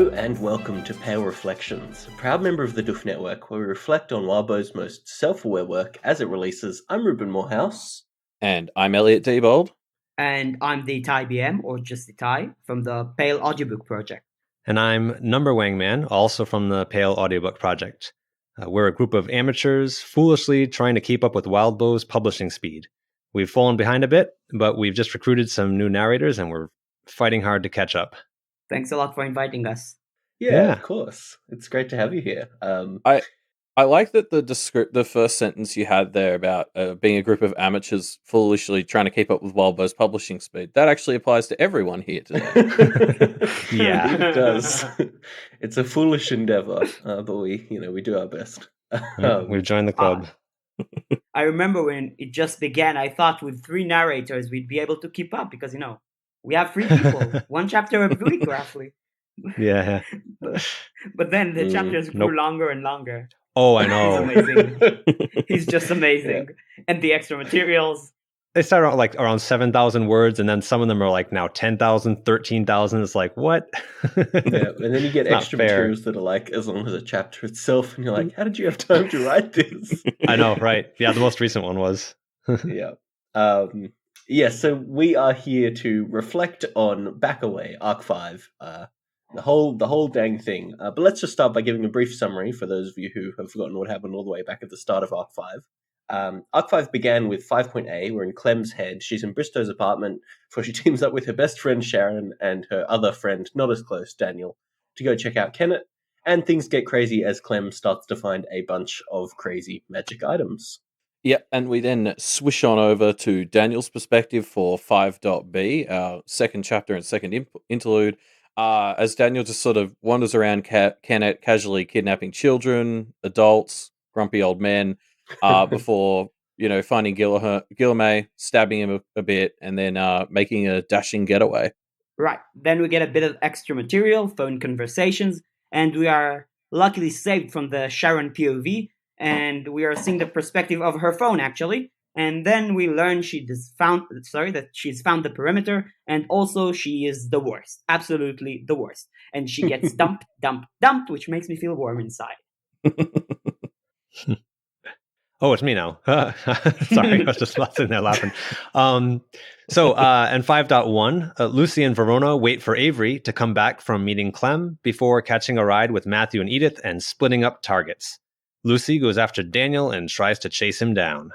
Hello and welcome to Pale Reflections, a proud member of the Doof Network where we reflect on Warbo's most self-aware work as it releases. I'm Reuben Morehouse. And I'm Elliot Diebold. And I'm TheItayBM, or just the Itai, from the Pale Audiobook Project. And I'm NumberWangMan, also from the Pale Audiobook Project. We're a group of amateurs foolishly trying to keep up with Wildbow's publishing speed. We've fallen behind a bit, but we've just recruited some new narrators and we're fighting hard to catch up. Thanks a lot for inviting us. Yeah, of course. It's great to have you here. I like that the first sentence you had there about being a group of amateurs foolishly trying to keep up with Wildbow's publishing speed. That actually applies to everyone here today. Yeah, it does. It's a foolish endeavor, but we do our best. We've joined the club. I remember when it just began, I thought with 3 narrators we'd be able to keep up because, we have 3 people, 1 chapter every week, roughly. Yeah. But then the chapters grew longer and longer. Oh, I know. He's amazing. He's just amazing. Yeah. And the extra materials. They start out around 7,000 words, and then some of them are now 10,000, 13,000. It's like, what? Yeah, and then you get extra materials that are as long as a chapter itself, and you're like, how did you have time to write this? I know, right? Yeah, the most recent one was. Yeah. So we are here to reflect on Backaway, Arc 5, the whole dang thing. But let's just start by giving a brief summary for those of you who have forgotten what happened all the way back at the start of Arc 5. Arc 5 began with 5.A. We're in Clem's head. She's in Bristow's apartment before she teams up with her best friend Sharon and her other friend, not as close, Daniel, to go check out Kennett. And things get crazy as Clem starts to find a bunch of crazy magic items. Yeah, and we then swish on over to Daniel's perspective for 5.B, our second chapter and second interlude, as Daniel just sort of wanders around Kennett, casually kidnapping children, adults, grumpy old men, before, finding Guilherme, stabbing him a bit, and then making a dashing getaway. Right. Then we get a bit of extra material, phone conversations, and we are luckily saved from the Sharon POV, and we are seeing the perspective of her phone, actually. And then we learn that she's found the perimeter, and also she is the worst. Absolutely the worst. And she gets dumped, which makes me feel warm inside. Oh, it's me now. Sorry, I was just sitting there laughing. And 5.1, Lucy and Verona wait for Avery to come back from meeting Clem before catching a ride with Matthew and Edith and splitting up targets. Lucy goes after Daniel and tries to chase him down.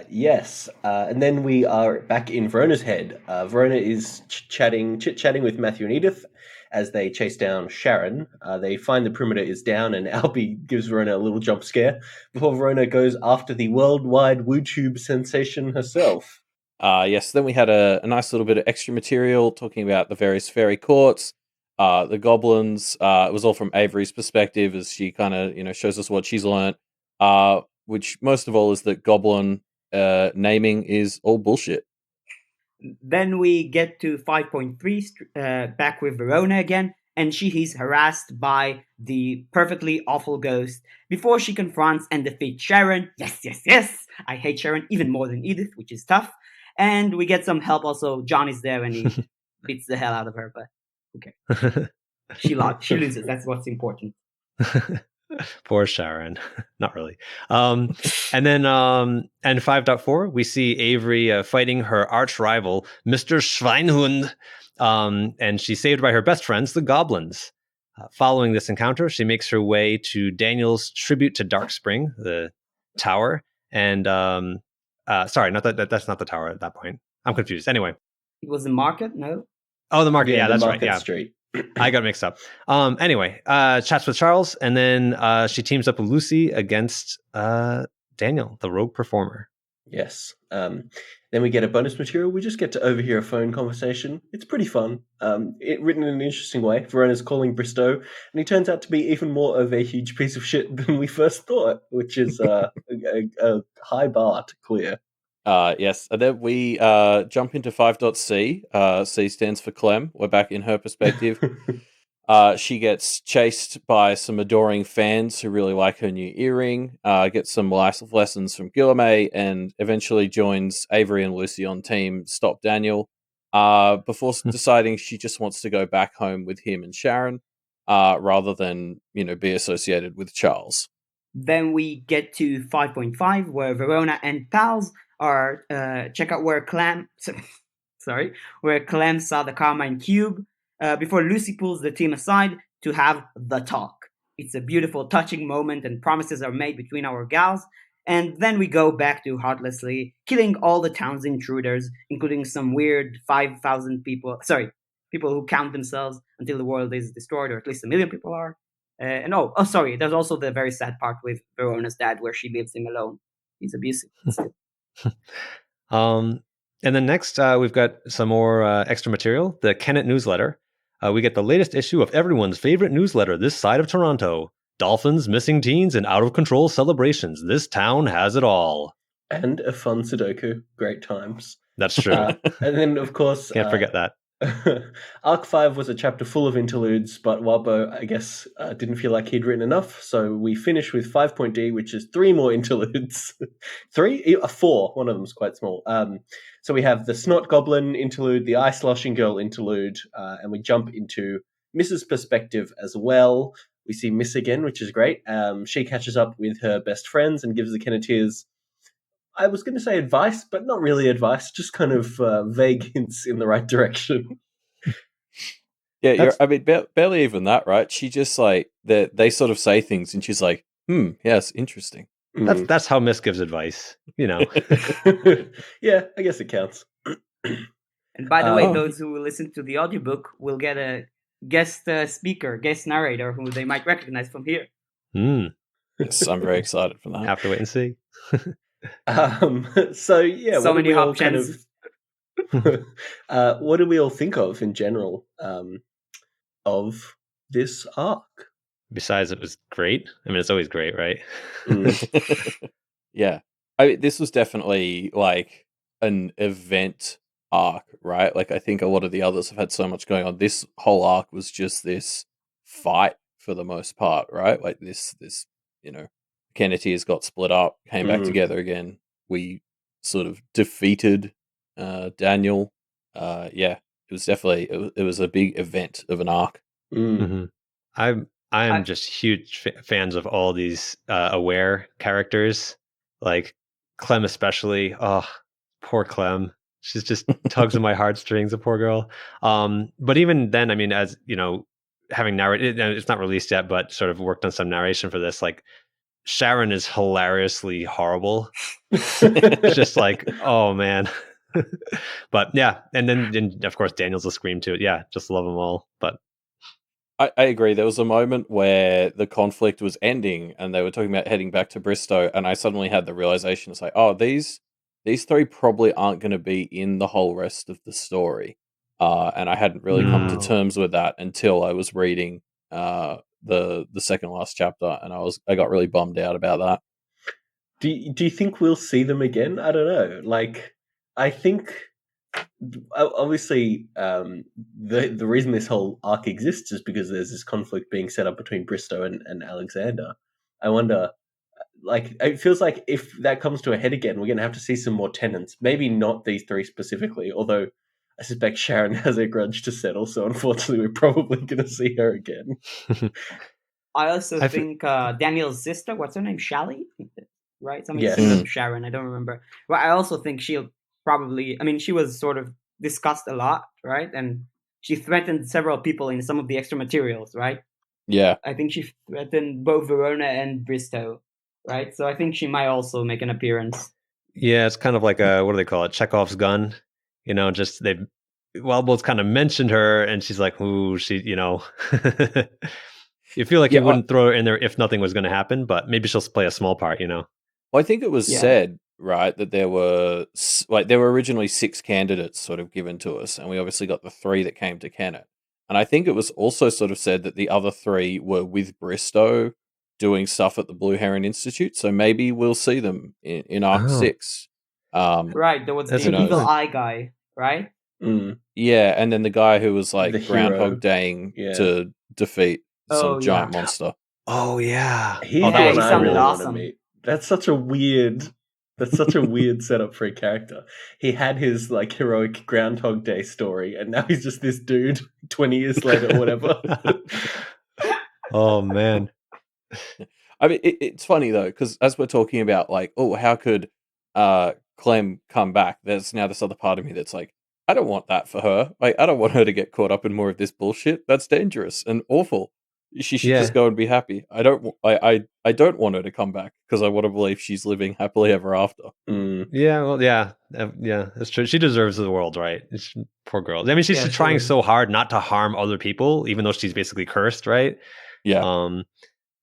Yes. And then we are back in Verona's head. Verona is chit-chatting with Matthew and Edith as they chase down Sharon. They find the perimeter is down, and Albie gives Verona a little jump scare before Verona goes after the worldwide WooTube sensation herself. Yes, then we had a nice little bit of extra material talking about the various fairy courts, the goblins. It was all from Avery's perspective as she kind of, shows us what she's learned, which most of all is that goblin naming is all bullshit. Then we get to 5.3, back with Verona again, and she is harassed by the perfectly awful ghost before she confronts and defeats Sharon. Yes! I hate Sharon even more than Edith, which is tough. And we get some help also. John is there and he beats the hell out of her, but okay. She loses, that's what's important. Poor Sharon. Not really. And 5.4, we see Avery fighting her arch rival, Mr. Schweinhund, and she's saved by her best friends, the goblins. Following this encounter, she makes her way to Daniel's tribute to Darkspring, the tower, and sorry, that's not the tower at that point. I'm confused. Anyway. It was the market, no? Oh, the market. Yeah, that's Market right. Yeah. Street. I got mixed up. Anyway, chats with Charles, and then she teams up with Lucy against Daniel, the rogue performer. Yes. Then we get a bonus material. We just get to overhear a phone conversation. It's pretty fun. Written in an interesting way. Verona's calling Bristow, and he turns out to be even more of a huge piece of shit than we first thought, which is a high bar to clear. Yes, and then we jump into 5.C. C stands for Clem. We're back in her perspective. She gets chased by some adoring fans who really like her new earring, gets some life lessons from Guilherme, and eventually joins Avery and Lucy on team Stop Daniel, before deciding she just wants to go back home with him and Sharon. rather than be associated with Charles. Then we get to 5.5, where Verona and pals are check out where Clem saw the Carmine Cube before Lucy pulls the team aside to have the talk. It's a beautiful, touching moment, and promises are made between our gals. And then we go back to heartlessly killing all the town's intruders, including some weird 5,000 people. Sorry, people who count themselves until the world is destroyed, or at least 1 million people are. And sorry, there's also the very sad part with Verona's dad, where she leaves him alone. He's abusive. And then next, we've got some more extra material, the Kennet newsletter. We get the latest issue of everyone's favorite newsletter this side of Toronto. Dolphins, missing teens, and out-of-control celebrations. This town has it all. And a fun Sudoku. Great times. That's true. And then, of course... Can't forget that. Arc 5 was a chapter full of interludes, but Wabo, I guess, didn't feel like he'd written enough, so we finished with 5.D, which is 3 more interludes. 4. One of them's quite small. So we have the Snot Goblin interlude, the Ice Sloshing Girl interlude, and we jump into Miss's perspective as well. We see Miss again, which is great. She catches up with her best friends and gives the Kenneteers, I was going to say advice, but not really advice, just kind of vague hints in the right direction. Yeah, barely even that, right? She just they sort of say things, and she's like, yes, interesting. That's how Miss gives advice, Yeah, I guess it counts. And by the way, those who listen to the audiobook will get a guest speaker, guest narrator, who they might recognize from here. Yes, I'm very excited for that. Have to wait and see. So yeah, so many options. What do we all think of in general of this arc? Besides, it was great. I mean, it's always great, right? Yeah, this was definitely like an event arc, right? Like I think a lot of the others have had so much going on. This whole arc was just this fight for the most part, right? Like this Kenneteers got split up, came back together again. We sort of defeated Daniel. It was definitely it was a big event of an arc. I'm just huge fans of all these aware characters, like Clem especially. Oh, poor Clem. She's just tugs at my heartstrings, a poor girl. But even then, I mean, as you know, having narrated, it's not released yet, but sort of worked on some narration for this, like. Sharon is hilariously horrible. Just like, oh man. But yeah, and then of course Daniel's a scream too. Yeah, just love them all. But I agree. There was a moment where the conflict was ending and they were talking about heading back to Bristow, and I suddenly had the realization, it's like, oh, these 3 probably aren't going to be in the whole rest of the story. And I hadn't really come to terms with that until I was reading the second last chapter, and I got really bummed out about that. Do you think we'll see them again? I don't know. Like, I think obviously the reason this whole arc exists is because there's this conflict being set up between Bristow and Alexander. I wonder, like, it feels like if that comes to a head again, we're going to have to see some more tenants. Maybe not these 3 specifically, although I suspect Sharon has a grudge to settle, so unfortunately we're probably going to see her again. I also think Daniel's sister, what's her name? Shally? Right? Yes. Sharon, I don't remember. But I also think she'll probably, I mean, she was sort of discussed a lot, right? And she threatened several people in some of the extra materials, right? Yeah. I think she threatened both Verona and Bristow, right? So I think she might also make an appearance. Yeah, it's kind of like what do they call it? Chekhov's gun. You know, just Wildbold's kind of mentioned her, and she's like, "Ooh, she," you know. You feel like you wouldn't throw her in there if nothing was going to happen, but maybe she'll play a small part, you know. Well, I think it was said, right, that there were originally 6 candidates sort of given to us, and we obviously got the 3 that came to Kennet. And I think it was also sort of said that the other 3 were with Bristow doing stuff at the Blue Heron Institute, so maybe we'll see them in Arc 6. Right, there was the evil eye guy, right? Yeah, and then the guy who was like Groundhog Daying to defeat some giant monster. Oh yeah, he sounded awesome. That's such a weird setup for a character. He had his like heroic Groundhog Day story, and now he's just this dude 20 years later or whatever. Oh man. I mean, it's funny though, because as we're talking about, like, oh, how could Clem come back? There's now this other part of me that's like, I don't want that for her. Like, I don't want her to get caught up in more of this bullshit. That's dangerous and awful. She should just Yeah. go and be happy. I don't want her to come back because I want to believe she's living happily ever after. Yeah, well, yeah, yeah, that's true. She deserves the world, right? Poor girl. I mean, she's Yeah, trying totally. so hard not to harm other people, even though she's basically cursed, right? Yeah.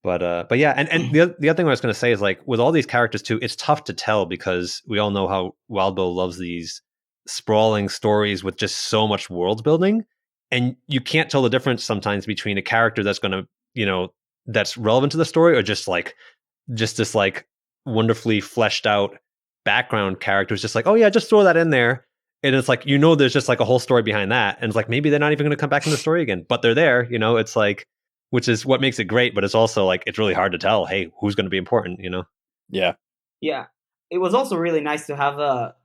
But yeah, and the other thing I was going to say is, like, with all these characters too, it's tough to tell because we all know how Wild Bill loves these sprawling stories with just so much world building, and you can't tell the difference sometimes between a character that's going to, that's relevant to the story, or just this like wonderfully fleshed out background character who's just like, oh yeah, just throw that in there. And it's like, there's just like a whole story behind that. And it's like, maybe they're not even going to come back in the story again, but they're there, it's like, which is what makes it great. But it's also like, it's really hard to tell, hey, who's going to be important, Yeah. Yeah. It was also really nice to have, the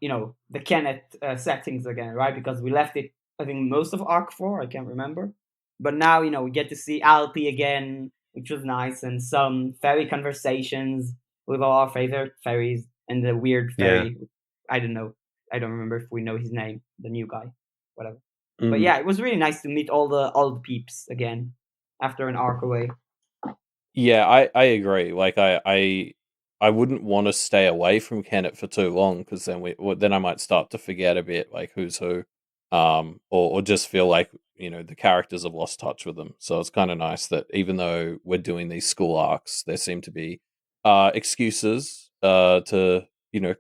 Kenneth settings again, right? Because we left it, I think, most of Arc 4, I can't remember. But now, we get to see Alpi again, which was nice, and some fairy conversations with all our favorite fairies, and the weird fairy. Yeah. I don't know. I don't remember if we know his name, the new guy, whatever. But yeah, it was really nice to meet all the peeps again after an arc away. Yeah, I agree. Like, I wouldn't want to stay away from Kenneth for too long because then I might start to forget a bit, like, who's who, or just feel like the characters have lost touch with them. So it's kind of nice that even though we're doing these school arcs, there seem to be excuses to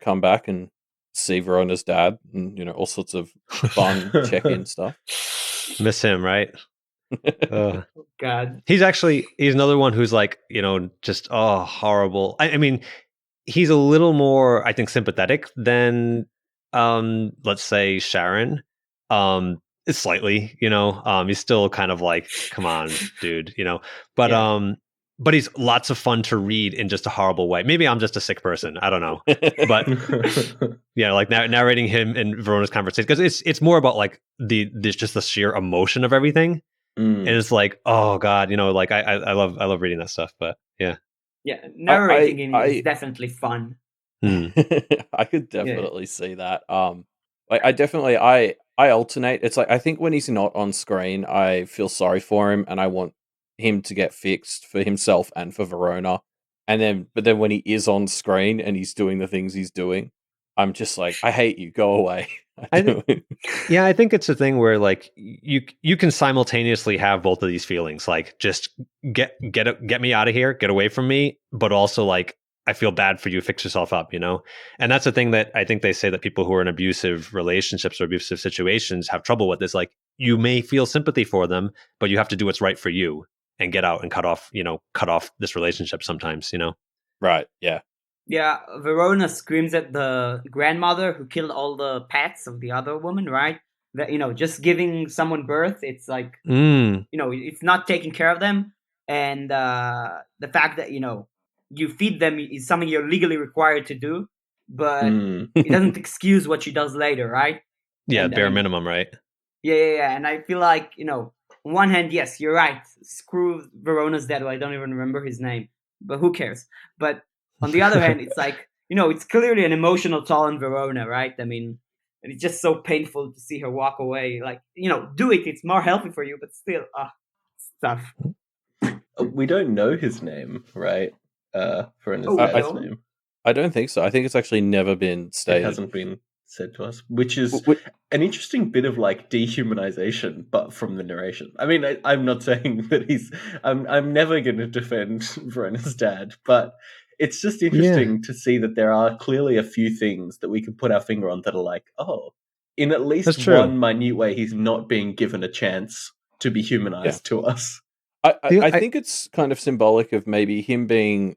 come back and see Verona's dad and all sorts of fun check-in stuff. Miss him, right? God, he's another one who's like, just horrible. I mean, he's a little more, I think, sympathetic than let's say Sharon. Slightly, he's still kind of like, come on, dude, but Yeah. But he's lots of fun to read in just a horrible way. Maybe I'm just a sick person, I don't know. But yeah, like narrating him in Verona's conversation, because it's more about like just the sheer emotion of everything. And it's like, oh god, like I love reading that stuff. But yeah, narrating him is definitely fun. I could definitely see that. Like, I alternate. It's like, I think when he's not on screen, I feel sorry for him and I want him to get fixed for himself and for Verona. But then when he is on screen and he's doing the things he's doing, I'm just like, I hate you, go away. I think it's a thing where, like, you can simultaneously have both of these feelings, like, just get me out of here, get away from me, but also like, I feel bad for you, fix yourself up, And that's the thing that I think they say that people who are in abusive relationships or abusive situations have trouble with, is like, you may feel sympathy for them, but you have to do what's right for you and get out and cut off this relationship sometimes, Right, yeah. Yeah, Verona screams at the grandmother who killed all the pets of the other woman, right? That, just giving someone birth, it's like, it's not taking care of them. And the fact that, you feed them is something you're legally required to do, but it doesn't excuse what she does later, right? Yeah, and, bare minimum, right? Yeah. And I feel like, on one hand, yes, you're right. Screw Verona's dad. Well, I don't even remember his name, but who cares? But on the other hand, it's like, it's clearly an emotional toll on Verona, right? I mean, and it's just so painful to see her walk away. Like, do it. It's more healthy for you, but still, it's tough. We don't know his name, right? Verona's dad's name. I don't think so. I think it's actually never been stated. It hasn't been said to us, which is an interesting bit of like dehumanization, but from the narration. I mean, I'm not saying that I'm never going to defend Verona's dad, but it's just interesting to see that there are clearly a few things that we can put our finger on that are like, oh, in at least one minute way, he's not being given a chance to be humanized to us. I think it's kind of symbolic of maybe him being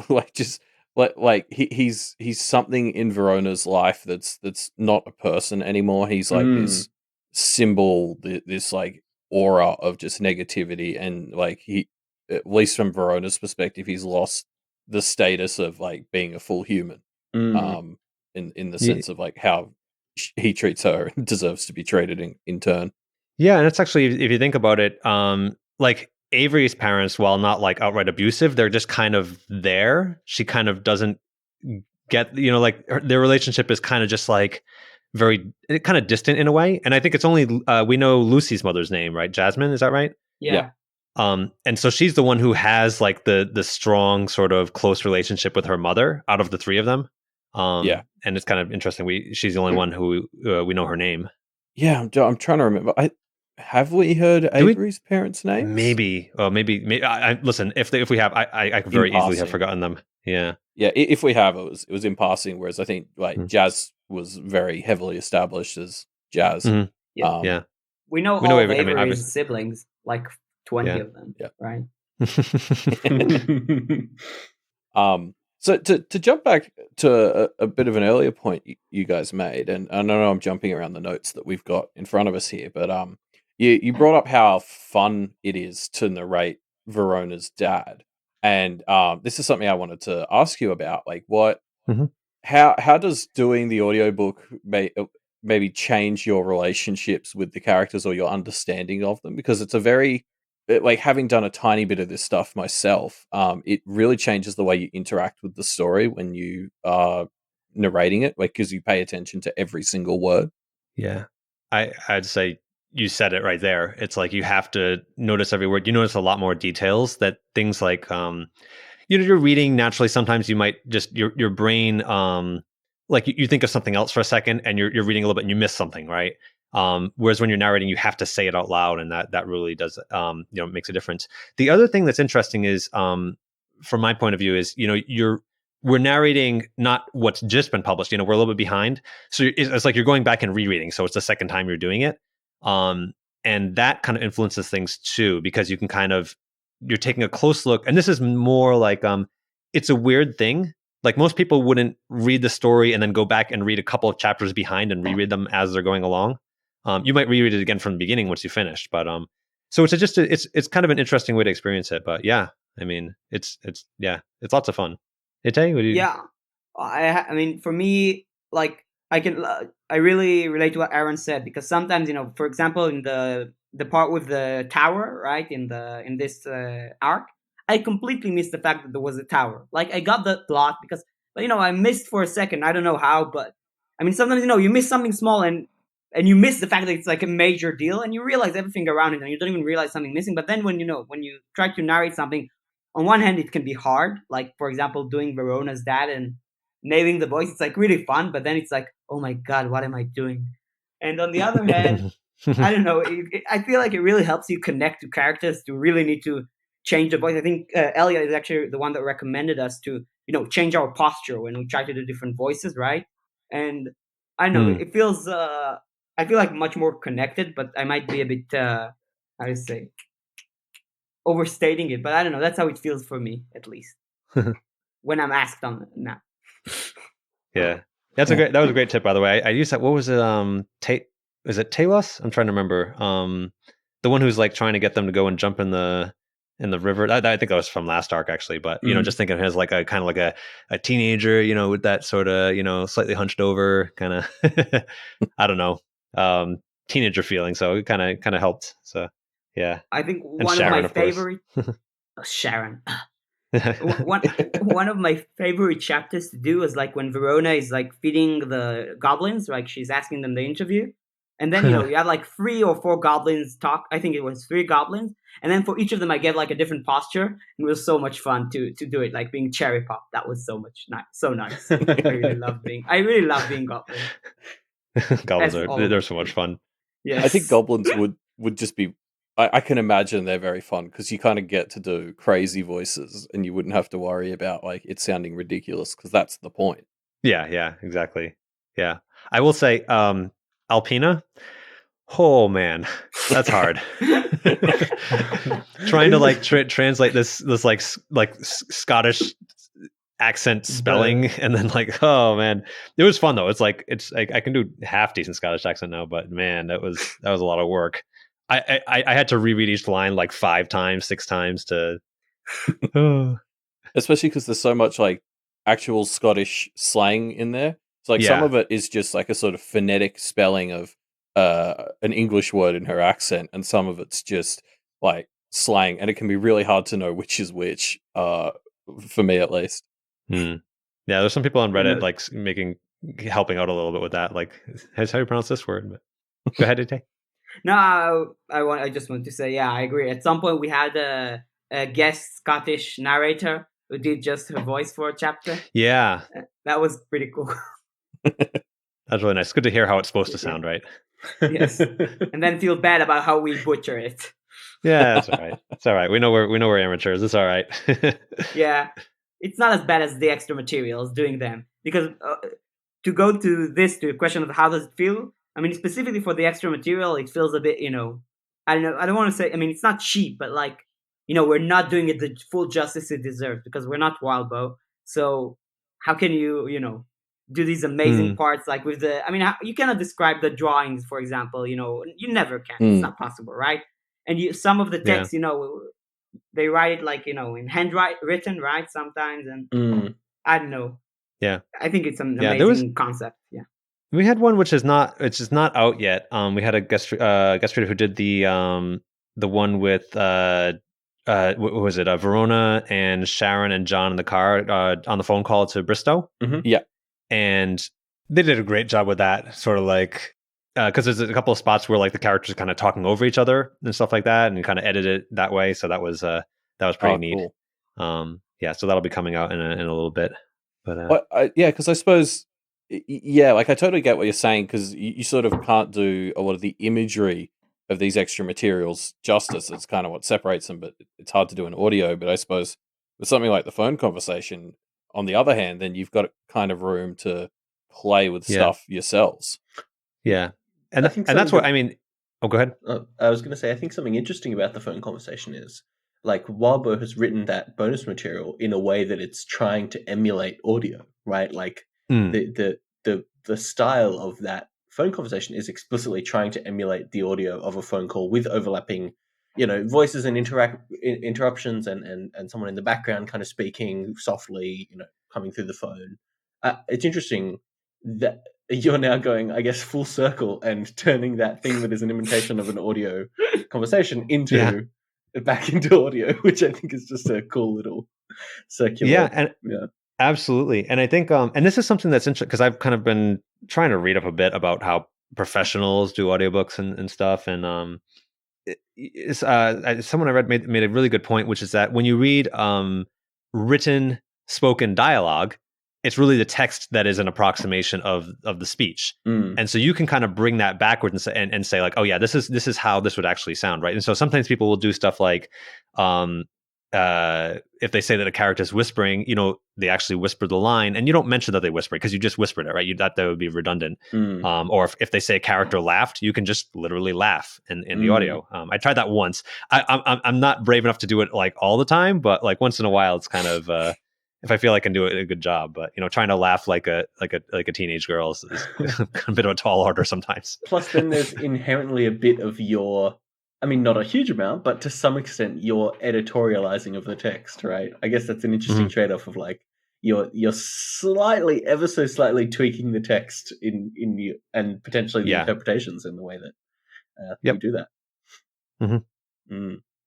like, just like he's something in Verona's life that's not a person anymore. He's like this symbol, this like aura of just negativity, and like he, at least from Verona's perspective, he's lost the status of like being a full human. In the sense of like how he treats her and deserves to be treated in turn. Yeah, and it's actually, if you think about it, like, Avery's parents, while not like outright abusive, they're just kind of there. She kind of doesn't get, like their relationship is kind of just like very kind of distant in a way. And I think it's only we know Lucy's mother's name, right? Jasmine, is that right? Yeah. And so she's the one who has like the strong sort of close relationship with her mother out of the three of them. And it's kind of interesting. She's the only one who we know her name. Yeah, I'm trying to remember. Have we heard Avery's parents' names? Maybe. Listen, if we have, I could very easily have forgotten them. Yeah. Yeah, if we have, it was in passing. Whereas I think like Jazz was very heavily established as Jazz. Mm-hmm. Yeah. We know all of Avery's siblings, like 20 of them. Yeah. Right. So to jump back to a bit of an earlier point you guys made, and I know I'm jumping around the notes that we've got in front of us here, but you brought up how fun it is to narrate Verona's dad, and this is something I wanted to ask you about. Like, how does doing the audiobook maybe change your relationships with the characters or your understanding of them? Because it's a very, like, having done a tiny bit of this stuff myself, it really changes the way you interact with the story when you are narrating it, like, because you pay attention to every single word. Yeah, I'd say you said it right there. It's like you have to notice every word. You notice a lot more details, that things like you're reading naturally. Sometimes you might just your brain like you think of something else for a second, and you're reading a little bit and you miss something, right? Whereas when you're narrating, you have to say it out loud, and that really does makes a difference. The other thing that's interesting is, from my point of view, is we're narrating not what's just been published. We're a little bit behind, so it's like you're going back and rereading. So it's the second time you're doing it, and that kind of influences things too, because you can you're taking a close look. And this is more like it's a weird thing. Like, most people wouldn't read the story and then go back and read a couple of chapters behind and reread them as they're going along. You might reread it again from the beginning once you finish, but so it's kind of an interesting way to experience it. But yeah, I mean, it's lots of fun. Itay, what do you? Yeah, I mean, for me, like, I really relate to what Aaron said, because sometimes, for example, in the part with the tower, right, in this arc, I completely missed the fact that there was a tower. Like, I got the plot because, I missed for a second. I don't know how, but I mean, sometimes, you miss something small and you miss the fact that it's like a major deal, and you realize everything around it, and you don't even realize something missing. But then when you try to narrate something, on one hand, it can be hard. Like, for example, doing Verona's dad and nailing the voice, it's like really fun. But then it's like, oh my God, what am I doing? And on the other hand, I don't know. I feel like it really helps you connect to characters to really need to change the voice. I think Elliot is actually the one that recommended us to, change our posture when we try to do different voices, right? And I don't know, it feels, I feel like much more connected, but I might be a bit, how to say, overstating it. But I don't know. That's how it feels for me, at least, when I'm asked on it now. Yeah, that was a great tip, by the way. I used that. What was it? Is it Talos? I'm trying to remember. The one who's like trying to get them to go and jump in the river. I think that was from last arc, actually. But just thinking of him as like a kind of like a teenager, with that sort of slightly hunched over kind of I don't know, teenager feeling. So it kind of helped. So yeah, I think and one Sharon, of my favorite Sharon. One of my favorite chapters to do is like when Verona is like feeding the goblins, like she's asking them the interview, and then you have like 3 or 4 goblins talk. I think it was 3 goblins, and then for each of them I get like a different posture, and it was so much fun to do it, like being cherry pop. That was so nice. I really love being goblin. Goblins they're so much fun. Yes. I think goblins would just be. I can imagine they're very fun because you kind of get to do crazy voices and you wouldn't have to worry about like it sounding ridiculous, because that's the point. Yeah, exactly. Yeah, I will say, Alpina. Oh man, that's hard. Trying to like translate this like Scottish accent spelling, and then like, oh man, it was fun though. It's like I can do half decent Scottish accent now, but man, that was a lot of work. I had to reread each line like 5 times, 6 times to. Especially because there's so much like actual Scottish slang in there. It's like some of it is just like a sort of phonetic spelling of an English word in her accent, and some of it's just like slang, and it can be really hard to know which is which. For me, at least. Yeah, there's some people on Reddit know- like helping out a little bit with that. Like, that's how you pronounce this word. But go ahead, Itay. No, I just want to say, yeah, I agree. At some point, we had a guest Scottish narrator who did just her voice for a chapter. Yeah, That was pretty cool. that's really nice. Good to hear how it's supposed to sound, right? Yes. And then feel bad about how we butcher it. Yeah, that's all right. It's all right. We know we're amateurs. It's all right. Yeah, it's not as bad as the extra materials doing them, because to go to the question of how does it feel. I mean, specifically for the extra material, it feels a bit, I don't know. I don't want to say. I mean, it's not cheap, but like, we're not doing it the full justice it deserves because we're not Wildbow. So how can you, do these amazing parts like with the? I mean, you cannot describe the drawings, for example. You never can. It's not possible, right? And some of the text, they write it like in handwritten, right? Sometimes, and I don't know. Yeah, I think it's an Yeah, amazing concept. Yeah. we had one which is not out yet. We had a guest reader who did the one with what was it? Verona and Sharon and John in the car on the phone call to Bristow. Yeah. And they did a great job with that, sort of like because there's a couple of spots where like the characters kind of talking over each other and stuff like that, and kind of edit it that way. So that was pretty neat. Cool. Yeah, so that'll be coming out in a little bit. But yeah, because I suppose, yeah, like I totally get what you're saying, because you sort of can't do a lot of the imagery of these extra materials justice. It's kind of what separates them, but it's hard to do in audio. But I suppose with something like the phone conversation, on the other hand, then you've got kind of room to play with stuff yourselves. Yeah, and that's what I mean. Oh, go ahead. I was going to say, I think something interesting about the phone conversation is, like, Wildbow has written that bonus material in a way that it's trying to emulate audio, right? Like the style of that phone conversation is explicitly trying to emulate the audio of a phone call with overlapping, voices and interruptions and someone in the background kind of speaking softly, coming through the phone. It's interesting that you're now going, I guess, full circle and turning that thing that is an imitation of an audio conversation back into audio, which I think is just a cool little circular. Absolutely. And I think, and this is something that's interesting because I've kind of been trying to read up a bit about how professionals do audiobooks and stuff. And someone I read made a really good point, which is that when you read written spoken dialogue, it's really the text that is an approximation of the speech. And so you can kind of bring that backward and say like, oh yeah, this is how this would actually sound, right? And so sometimes people will do stuff like if they say that a character is whispering, they actually whisper the line, and you don't mention that they whisper because you just whispered it, right? That would be redundant. Or if they say a character laughed, you can just literally laugh in the audio. I tried that once. I'm not brave enough to do it like all the time, but like once in a while, it's kind of if I feel I can do it a good job. But trying to laugh like a teenage girl is a bit of a tall order sometimes. Plus, then there's inherently a bit of your, I mean, not a huge amount, but to some extent, your editorializing of the text, right? I guess that's an interesting trade-off of like you're slightly, ever so slightly tweaking the text in you and potentially the interpretations in the way that you do that.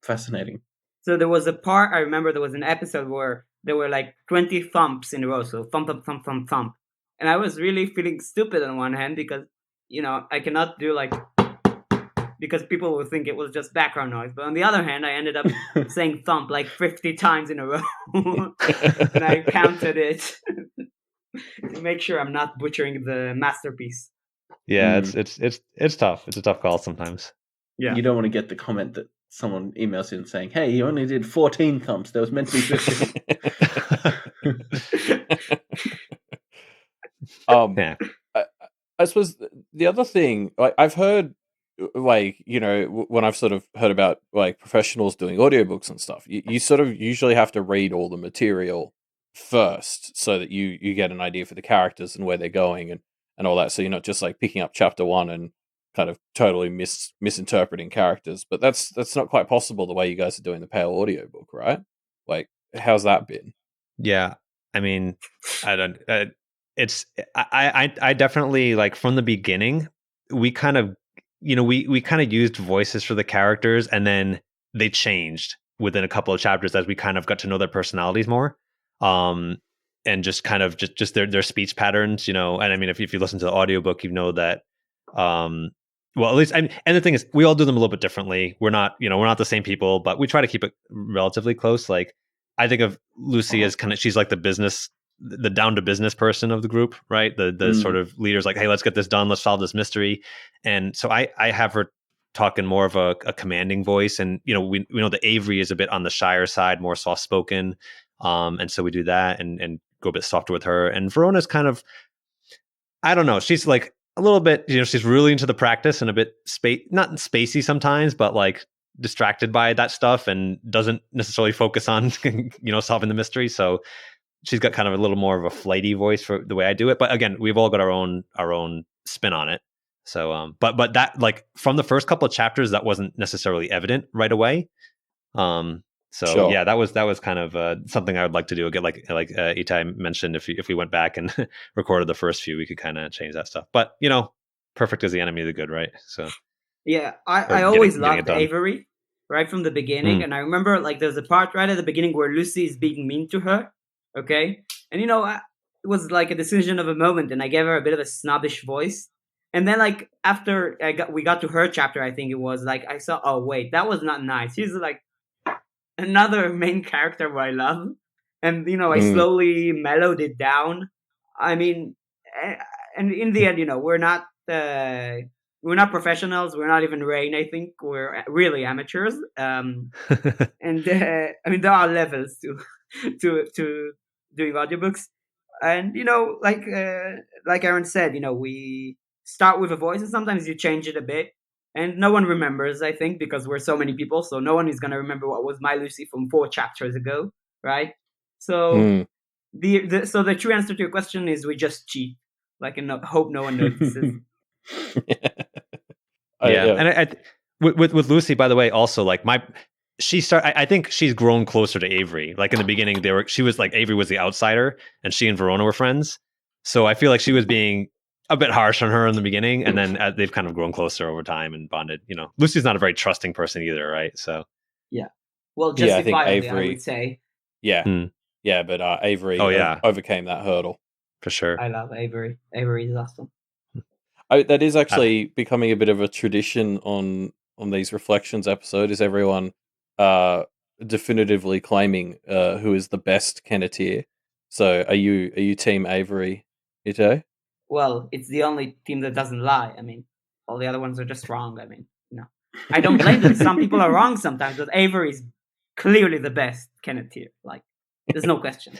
Fascinating. So there was a part, I remember there was an episode where there were like 20 thumps in a row. So thump, thump, thump, thump, thump. And I was really feeling stupid on one hand because, I cannot do like, because people would think it was just background noise. But on the other hand, I ended up saying thump like 50 times in a row. And I counted it to make sure I'm not butchering the masterpiece. Yeah, it's tough. It's a tough call sometimes. Yeah. You don't want to get the comment that someone emails in saying, hey, you only did 14 thumps. There was meant to be 15. I suppose the other thing, like I've heard, like, when I've sort of heard about like professionals doing audiobooks and stuff, you sort of usually have to read all the material first so that you get an idea for the characters and where they're going and all that. So you're not just like picking up chapter one and kind of totally misinterpreting characters. But that's not quite possible the way you guys are doing the Pale audiobook, right? Like, how's that been? Yeah, I mean, I don't. I definitely, like, from the beginning, we kind of we kind of used voices for the characters, and then they changed within a couple of chapters as we kind of got to know their personalities more. And just kind of just their speech patterns, and I mean, if you listen to the audiobook, you know that, well, at least, and the thing is, we all do them a little bit differently. We're not the same people, but we try to keep it relatively close. Like, I think of Lucy as she's like the down to business person of the group, right? The sort of leader's like, hey, let's get this done. Let's solve this mystery. And so I have her talking more of a commanding voice. And, we know that Avery is a bit on the shyer side, more soft spoken. And so we do that and go a bit softer with her. And Verona's kind of, I don't know, she's like a little bit, she's really into the practice and a bit not spacey sometimes, but like distracted by that stuff and doesn't necessarily focus on, solving the mystery. So she's got kind of a little more of a flighty voice for the way I do it. But again, we've all got our own spin on it. So, but that, like, from the first couple of chapters, that wasn't necessarily evident right away. So Sure. yeah, that was kind of something I would like to do. Again, like Itai mentioned, if we went back and recorded the first few, we could kind of change that stuff. But perfect is the enemy of the good, right? So yeah, I always loved Avery right from the beginning, and I remember like there's a part right at the beginning where Lucy is being mean to her, okay, and it was like a decision of a moment, and I gave her a bit of a snobbish voice, and then like after we got to her chapter, I think it was like I saw, oh wait, that was not nice. She's like another main character who I love, and I slowly mellowed it down. I mean, and in the end, we're not professionals. We're not even Rain. I think we're really amateurs. And I mean, there are levels to doing audiobooks, and like Aaron said, we start with a voice, and sometimes you change it a bit. And no one remembers, I think, because we're so many people. So no one is going to remember what was my Lucy from 4 chapters ago, right? So the true answer to your question is we just cheat, like, and hope no one notices. Yeah. And with Lucy, by the way, also like I think she's grown closer to Avery. Like in the beginning, she was like, Avery was the outsider, and she and Verona were friends. So I feel like she was being a bit harsh on her in the beginning, and then they've kind of grown closer over time and bonded. Lucy's not a very trusting person either, right? So yeah, well, justifiably, I think Avery, I would say. Yeah, yeah, but Avery overcame that hurdle for sure. I love Avery. Avery is awesome. That is actually becoming a bit of a tradition on these reflections episode. Is everyone definitively claiming who is the best Kenneteer? So are you team Avery, Itai? Well, it's the only team that doesn't lie. I mean, all the other ones are just wrong. I mean, I don't blame them. Some people are wrong sometimes, but Avery is clearly the best Kenneteer. Like, there's no question.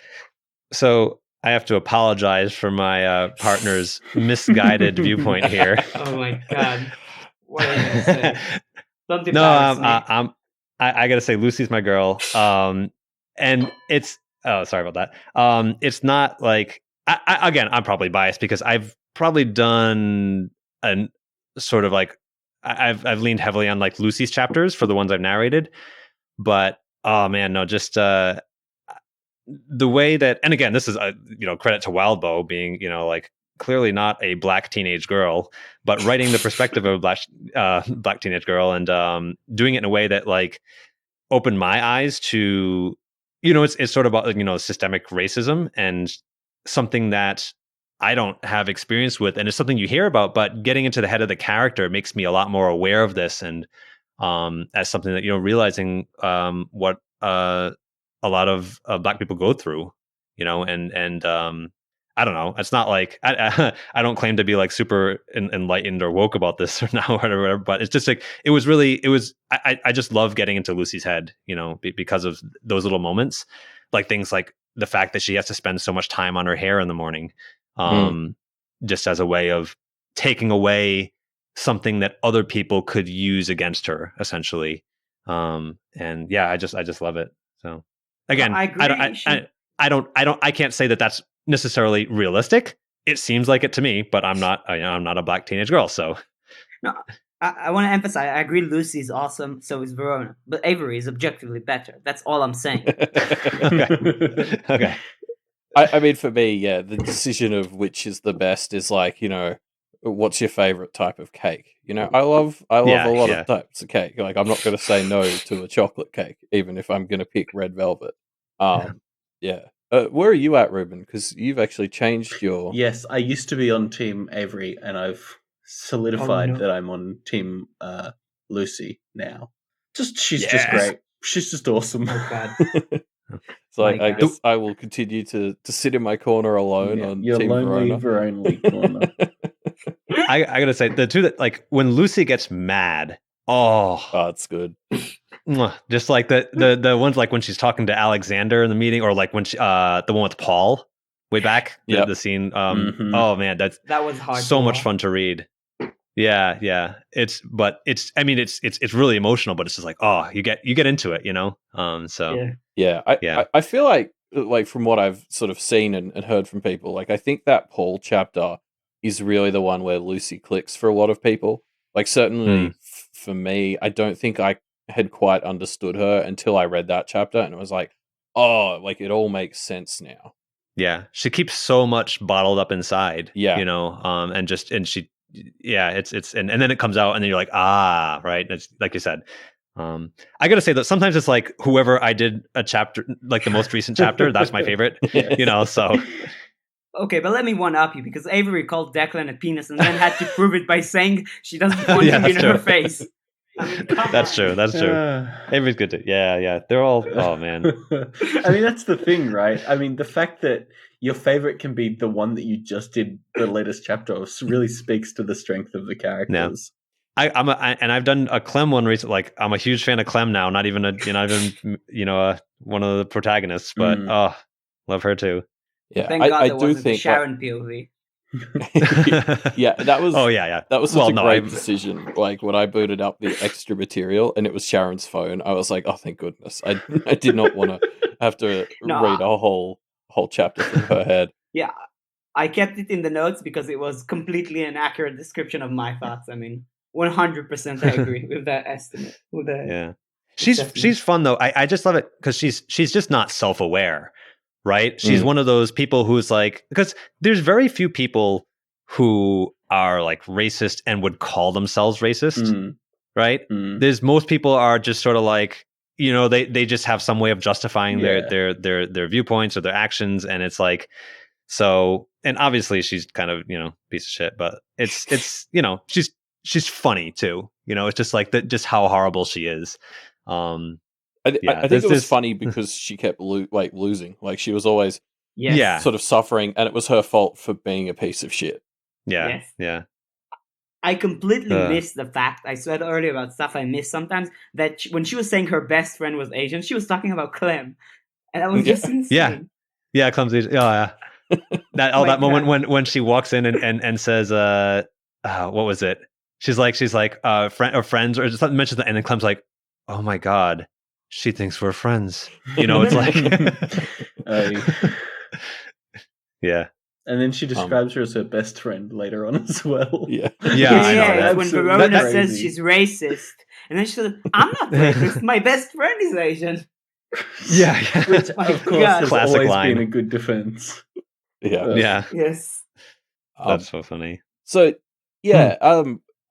So I have to apologize for my partner's misguided viewpoint here. Oh my god! What are you gonna say? Don't embarrass me. I gotta say, Lucy's my girl. And it's sorry about that. It's not like again, I'm probably biased because I've probably done a sort of like I've leaned heavily on like Lucy's chapters for the ones I've narrated, but oh man, no, just the way that, and again, this is credit to Wildbow being like clearly not a black teenage girl, but writing the perspective of a black teenage girl and doing it in a way that like opened my eyes to it's sort of about systemic racism and something that I don't have experience with, and it's something you hear about, but getting into the head of the character makes me a lot more aware of this, and as something that realizing what a lot of black people go through, and I don't know. It's not like I don't claim to be like super enlightened or woke about this or now or whatever, but it's just like I just love getting into Lucy's head, because of those little moments, like things like the fact that she has to spend so much time on her hair in the morning, just as a way of taking away something that other people could use against her, essentially. And yeah, I just love it. So again, I agree. I can't say that that's necessarily realistic. It seems like it to me, but I'm not a black teenage girl. So no, I want to emphasize, I agree Lucy is awesome, so is Verona, but Avery is objectively better. That's all I'm saying. Okay. I mean, for me, yeah, the decision of which is the best is like, what's your favorite type of cake? You know, I love a lot of types of cake. Like, I'm not going to say no to a chocolate cake, even if I'm going to pick red velvet. Yeah. Where are you at, Reuben? Because you've actually changed your. Yes, I used to be on Team Avery, and I've solidified that I'm on Team Lucy now. She's just great. She's just awesome. Oh God. So I guess I will continue to sit in my corner alone on your Team lonely Verona. corner. I gotta say, the two that, like, when Lucy gets mad, oh, it's good. Just like the ones like when she's talking to Alexander in the meeting, or like when she, the one with Paul way back, the scene. Oh man, that was hard. So much fun to read. Yeah. It's really emotional, but it's just like, oh, you get into it, you know. I feel like from what I've sort of seen and heard from people, like I think that Paul chapter is really the one where Lucy clicks for a lot of people. Like certainly for me, I don't think I had quite understood her until I read that chapter, and it was like, oh, like it all makes sense now. Yeah, she keeps so much bottled up inside. Yeah, you know, and then it comes out, and then you're like, ah, right. It's like you said. I gotta say that sometimes it's like whoever I did a chapter, like the most recent chapter, that's my favorite. You know, so. Okay, but let me one up you, because Avery called Declan a penis and then had to prove it by saying she doesn't want him in her face. I mean, that's true. Avery's good too. Yeah. They're all. Oh man. I mean, that's the thing, right? I mean, the fact that your favorite can be the one that you just did the latest chapter of really speaks to the strength of the characters. Yeah. I've done a Clem one recently. Like, I'm a huge fan of Clem now. Not even one of the protagonists, but love her too. Yeah, thank God I do think Sharon POV. Yeah, that was. Oh yeah. That was such a great decision. Like when I booted up the extra material and it was Sharon's phone, I was like, oh, thank goodness. I did not want to have to read a whole chapter from her head. Yeah, I kept it in the notes because it was completely an accurate description of my thoughts. I mean, 100% I agree with that estimate. She's fun though. I just love it because she's just not self-aware. Right? She's one of those people who's like, because there's very few people who are like racist and would call themselves racist, right? There's most people are just sort of like, you know, they just have some way of justifying their viewpoints or their actions, and it's like, so, and obviously she's kind of, you know, piece of shit, but it's you know, she's funny too, you know, it's just like just how horrible she is. I think it was funny because she kept losing. Like she was always sort of suffering, and it was her fault for being a piece of shit. Yeah. I completely missed the fact I said earlier about stuff I miss sometimes, that when she was saying her best friend was Asian, she was talking about Clem, and that was just insane. Yeah, Clem's Asian. Oh yeah. That moment when she walks in and says, what was it? She's like, friends or something mentions that, and then Clem's like, oh my God. She thinks we're friends. You know, it's like... Yeah. And then she describes her as her best friend later on as well. Yeah. Yeah, when Verona says she's racist. And then she says, I'm not racist. My best friend is Asian. Yeah. Which, of course, has classic always line. been a good defense. Yeah. Yes. That's so funny. So,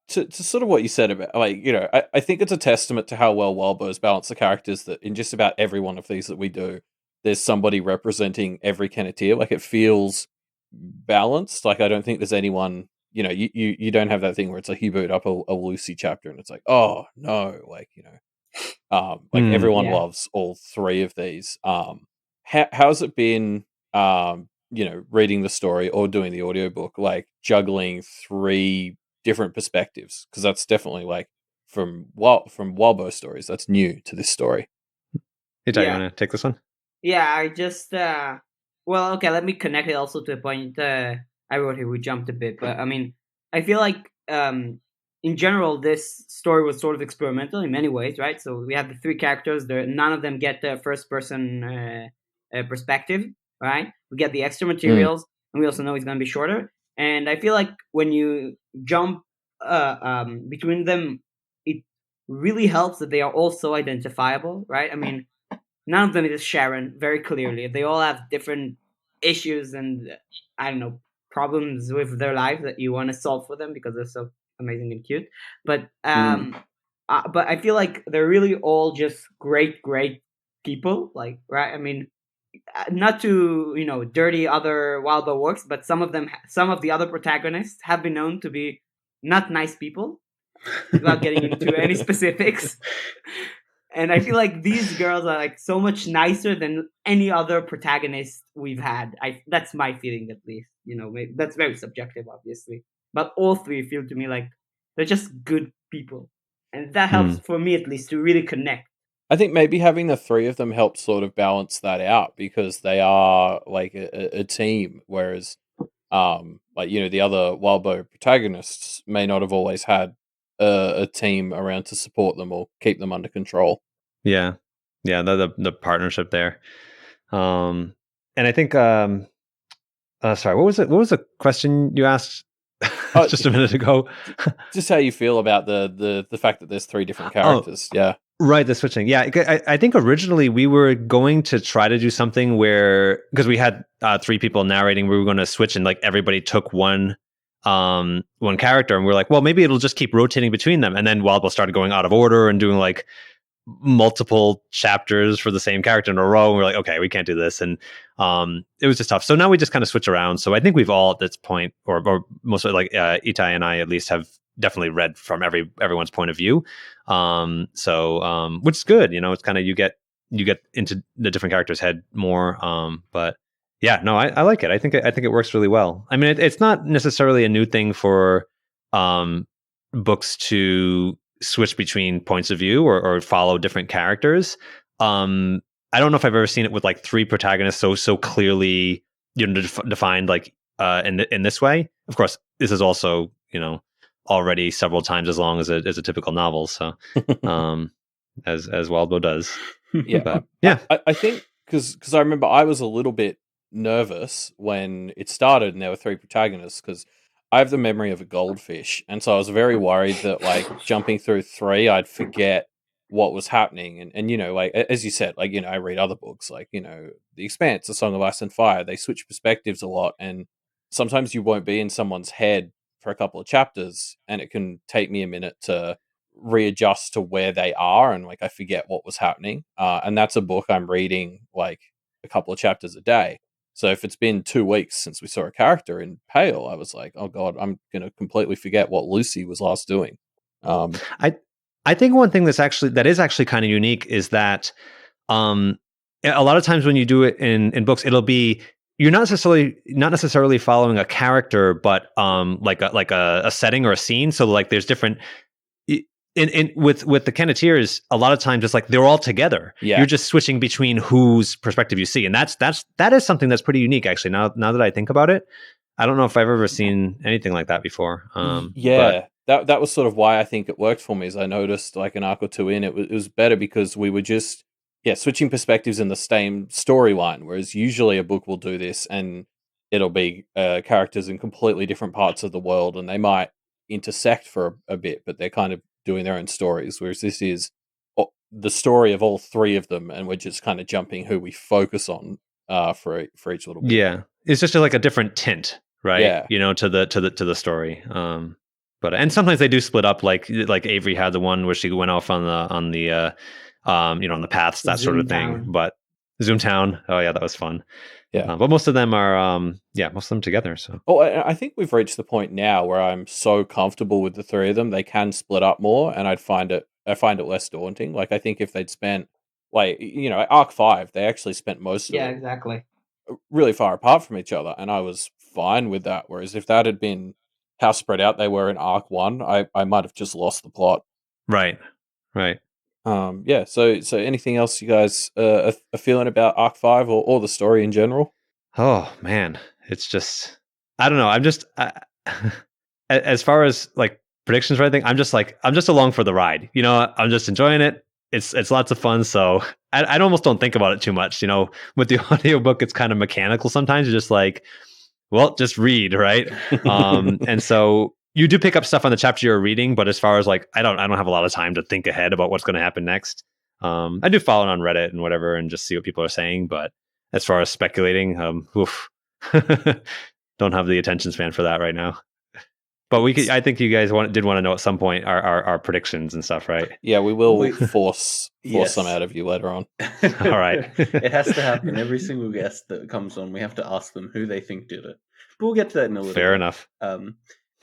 to sort of what you said about, like, you know, I think it's a testament to how well Wildbow's balanced the characters that in just about every one of these that we do, there's somebody representing every Kenneteer. Like, it feels balanced. Like, I don't think there's anyone, you know, you don't have that thing where it's like you boot up a Lucy chapter and it's like, oh, no, like, you know, everyone loves all three of these. How's it been, you know, reading the story or doing the audiobook, like juggling three different perspectives, because that's definitely like from Wildbow stories, that's new to this story. Hey, Ty, you want to take this one? Yeah, I just well, okay, let me connect it also to a point I wrote here. We jumped a bit, but I mean, I feel like in general this story was sort of experimental in many ways, right? So we have the three characters, none of them get the first person perspective, right? We get the extra materials, and we also know it's going to be shorter. And I feel like when you jump between them, it really helps that they are all so identifiable, right? I mean, none of them is Sharon, very clearly. They all have different issues and, I don't know, problems with their life that you want to solve for them because they're so amazing and cute. But but I feel like they're really all just great people. Like, right? I mean, not to dirty other Wild Boar works, but some of the other protagonists have been known to be not nice people, without getting into any specifics. And I feel like these girls are like so much nicer than any other protagonist we've had. That's my feeling, at least. Maybe that's very subjective, obviously. But all three feel to me like they're just good people, and that helps for me, at least, to really connect. I think maybe having the three of them helps sort of balance that out because they are like a team, whereas like the other Wild Boar protagonists may not have always had a team around to support them or keep them under control. Yeah, the partnership there. And I think sorry, what was it? What was the question you asked just a minute ago? Just how you feel about the fact that there's three different characters. Yeah. Right, the switching. Yeah, I think originally we were going to try to do something where, because we had three people narrating, we were going to switch and like everybody took one character, and we are like, well, maybe it'll just keep rotating between them. And then Wild Boar started going out of order and doing like multiple chapters for the same character in a row. And we're like, okay, we can't do this. And it was just tough. So now we just kind of switch around. So I think we've all at this point, or mostly like Itai and I at least, have definitely read from everyone's point of view. Which is good. It's kind of you get into the different characters' head more. But yeah, no, I like it. I think it works really well. I mean, it's not necessarily a new thing for books to switch between points of view or follow different characters. I don't know if I've ever seen it with like three protagonists so clearly defined like in this way. Of course, this is also already several times as long as a typical novel. So as Wild Boar does. Yeah. But, yeah. I think because I remember I was a little bit nervous when it started and there were three protagonists because I have the memory of a goldfish, and so I was very worried that like jumping through three, I'd forget what was happening. And like as you said, like I read other books like The Expanse, The Song of Ice and Fire. They switch perspectives a lot, and sometimes you won't be in someone's head for a couple of chapters, and it can take me a minute to readjust to where they are, and like I forget what was happening. And that's a book I'm reading like a couple of chapters a day. So if it's been 2 weeks since we saw a character in Pale, I was like, oh God, I'm going to completely forget what Lucy was last doing. I think one thing that is actually kind of unique is that a lot of times when you do it in books, it'll be, you're not necessarily following a character, but like a setting or a scene. So like there's different with the Kenneteers, a lot of times it's like they're all together. Yeah. You're just switching between whose perspective you see, and that is something that's pretty unique actually. Now that I think about it, I don't know if I've ever seen anything like that before. That was sort of why I think it worked for me. Is I noticed like an arc or two in, it was better because we were just switching perspectives in the same storyline. Whereas usually a book will do this and it'll be characters in completely different parts of the world, and they might intersect for a bit, but they're kind of doing their own stories. Whereas this is the story of all three of them, and we're just kind of jumping who we focus on for each little bit. Yeah, it's just like a different tint, right? Yeah. To the story. But and sometimes they do split up, like Avery had the one where she went off on the on the paths, that sort of thing. But Zoomtown, oh yeah, that was fun. Yeah, but most of them are most of them together. So I think we've reached the point now where I'm so comfortable with the three of them, they can split up more, and I find it less daunting. Like I think if they'd spent like Arc 5, they actually spent most of it exactly really far apart from each other, and I was fine with that. Whereas if that had been how spread out they were in Arc 1, I might have just lost the plot. Right. So anything else you guys are feeling about Arc 5 or the story in general? Oh man, it's just, I don't know. I'm just as far as like predictions or anything, I'm just along for the ride. I'm just enjoying it. It's lots of fun. So I almost don't think about it too much. With the audiobook, it's kind of mechanical sometimes. You're just like, well, just read, right? And so you do pick up stuff on the chapter you're reading, but as far as like, I don't have a lot of time to think ahead about what's going to happen next. I do follow it on Reddit and whatever, and just see what people are saying. But as far as speculating, don't have the attention span for that right now. But I think you guys did want to know at some point our predictions and stuff, right? Yeah, we will force some out of you later on. All right. It has to happen. Every single guest that comes on, we have to ask them who they think did it. But we'll get to that in a little bit. Fair enough.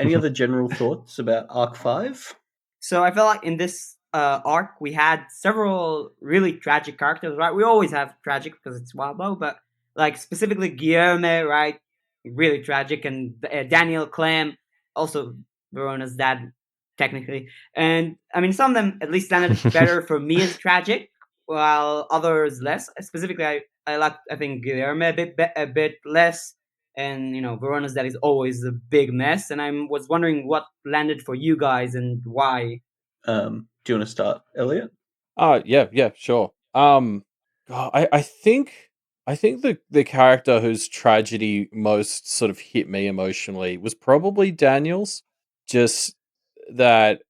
Any other general thoughts about Arc 5? So I feel like in this arc, we had several really tragic characters, right? We always have tragic because it's Wildbow, but like specifically Guillermo, right? Really tragic. And Daniel Clem, also Verona's dad, technically. And I mean, some of them at least landed better for me as tragic, while others less. Specifically, I think Guillermo a bit less. And Verona's dad is always a big mess, and I was wondering what landed for you guys and why. Do you want to start, Elliot? Yeah, sure. I think the character whose tragedy most sort of hit me emotionally was probably Daniel's. Just that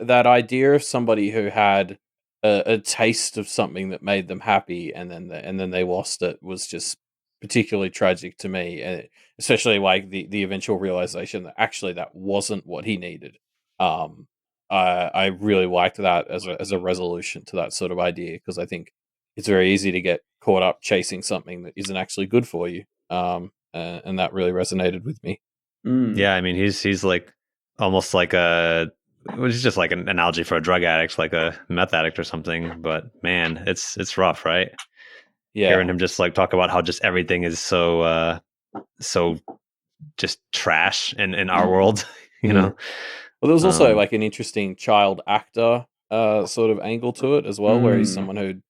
idea of somebody who had a taste of something that made them happy, and then they lost it, was just particularly tragic to me, and especially like the eventual realization that actually that wasn't what he needed. I really liked that as a resolution to that sort of idea, because I think it's very easy to get caught up chasing something that isn't actually good for you. And that really resonated with me. Yeah, I mean, he's like almost like it's just like an analogy for a drug addict, like a meth addict or something. But man, it's rough, right? Yeah, hearing him just like talk about how just everything is so just trash in our world, you know. Well, there was also like an interesting child actor sort of angle to it as well, where he's someone who'd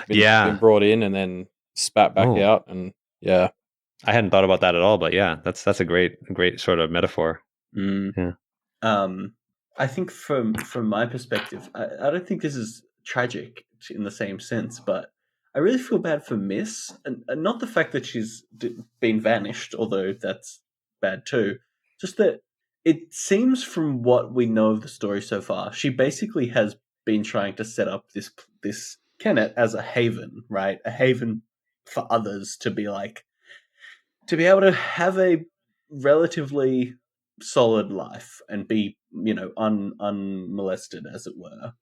been brought in and then spat back out, and I hadn't thought about that at all, but yeah, that's a great sort of metaphor. Yeah. I think from my perspective, I don't think this is tragic in the same sense, but I really feel bad for Miss, and not the fact that she's been vanished, although that's bad too. Just that it seems from what we know of the story so far, she basically has been trying to set up this Kennet as a haven, right? A haven for others to be able to have a relatively solid life and be, unmolested, as it were.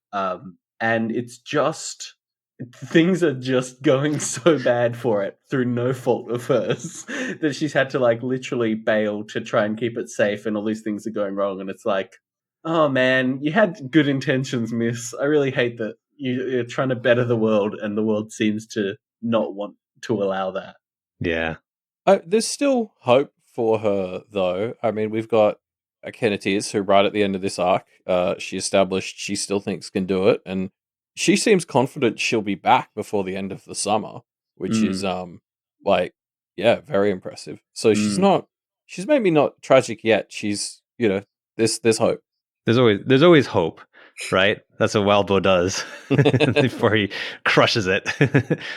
And it's just, things are just going so bad for it through no fault of hers that she's had to literally bail to try and keep it safe, and all these things are going wrong. And it's like, oh man, you had good intentions, Miss. I really hate that you're trying to better the world, and the world seems to not want to allow that. Yeah. There's still hope for her, though. I mean, we've got Kenneteers, who right at the end of this arc, she established she still thinks can do it, and she seems confident she'll be back before the end of the summer, which is very impressive. So she's maybe not tragic yet. She's there's hope. There's always hope, right? That's what Wildbow does before he crushes it.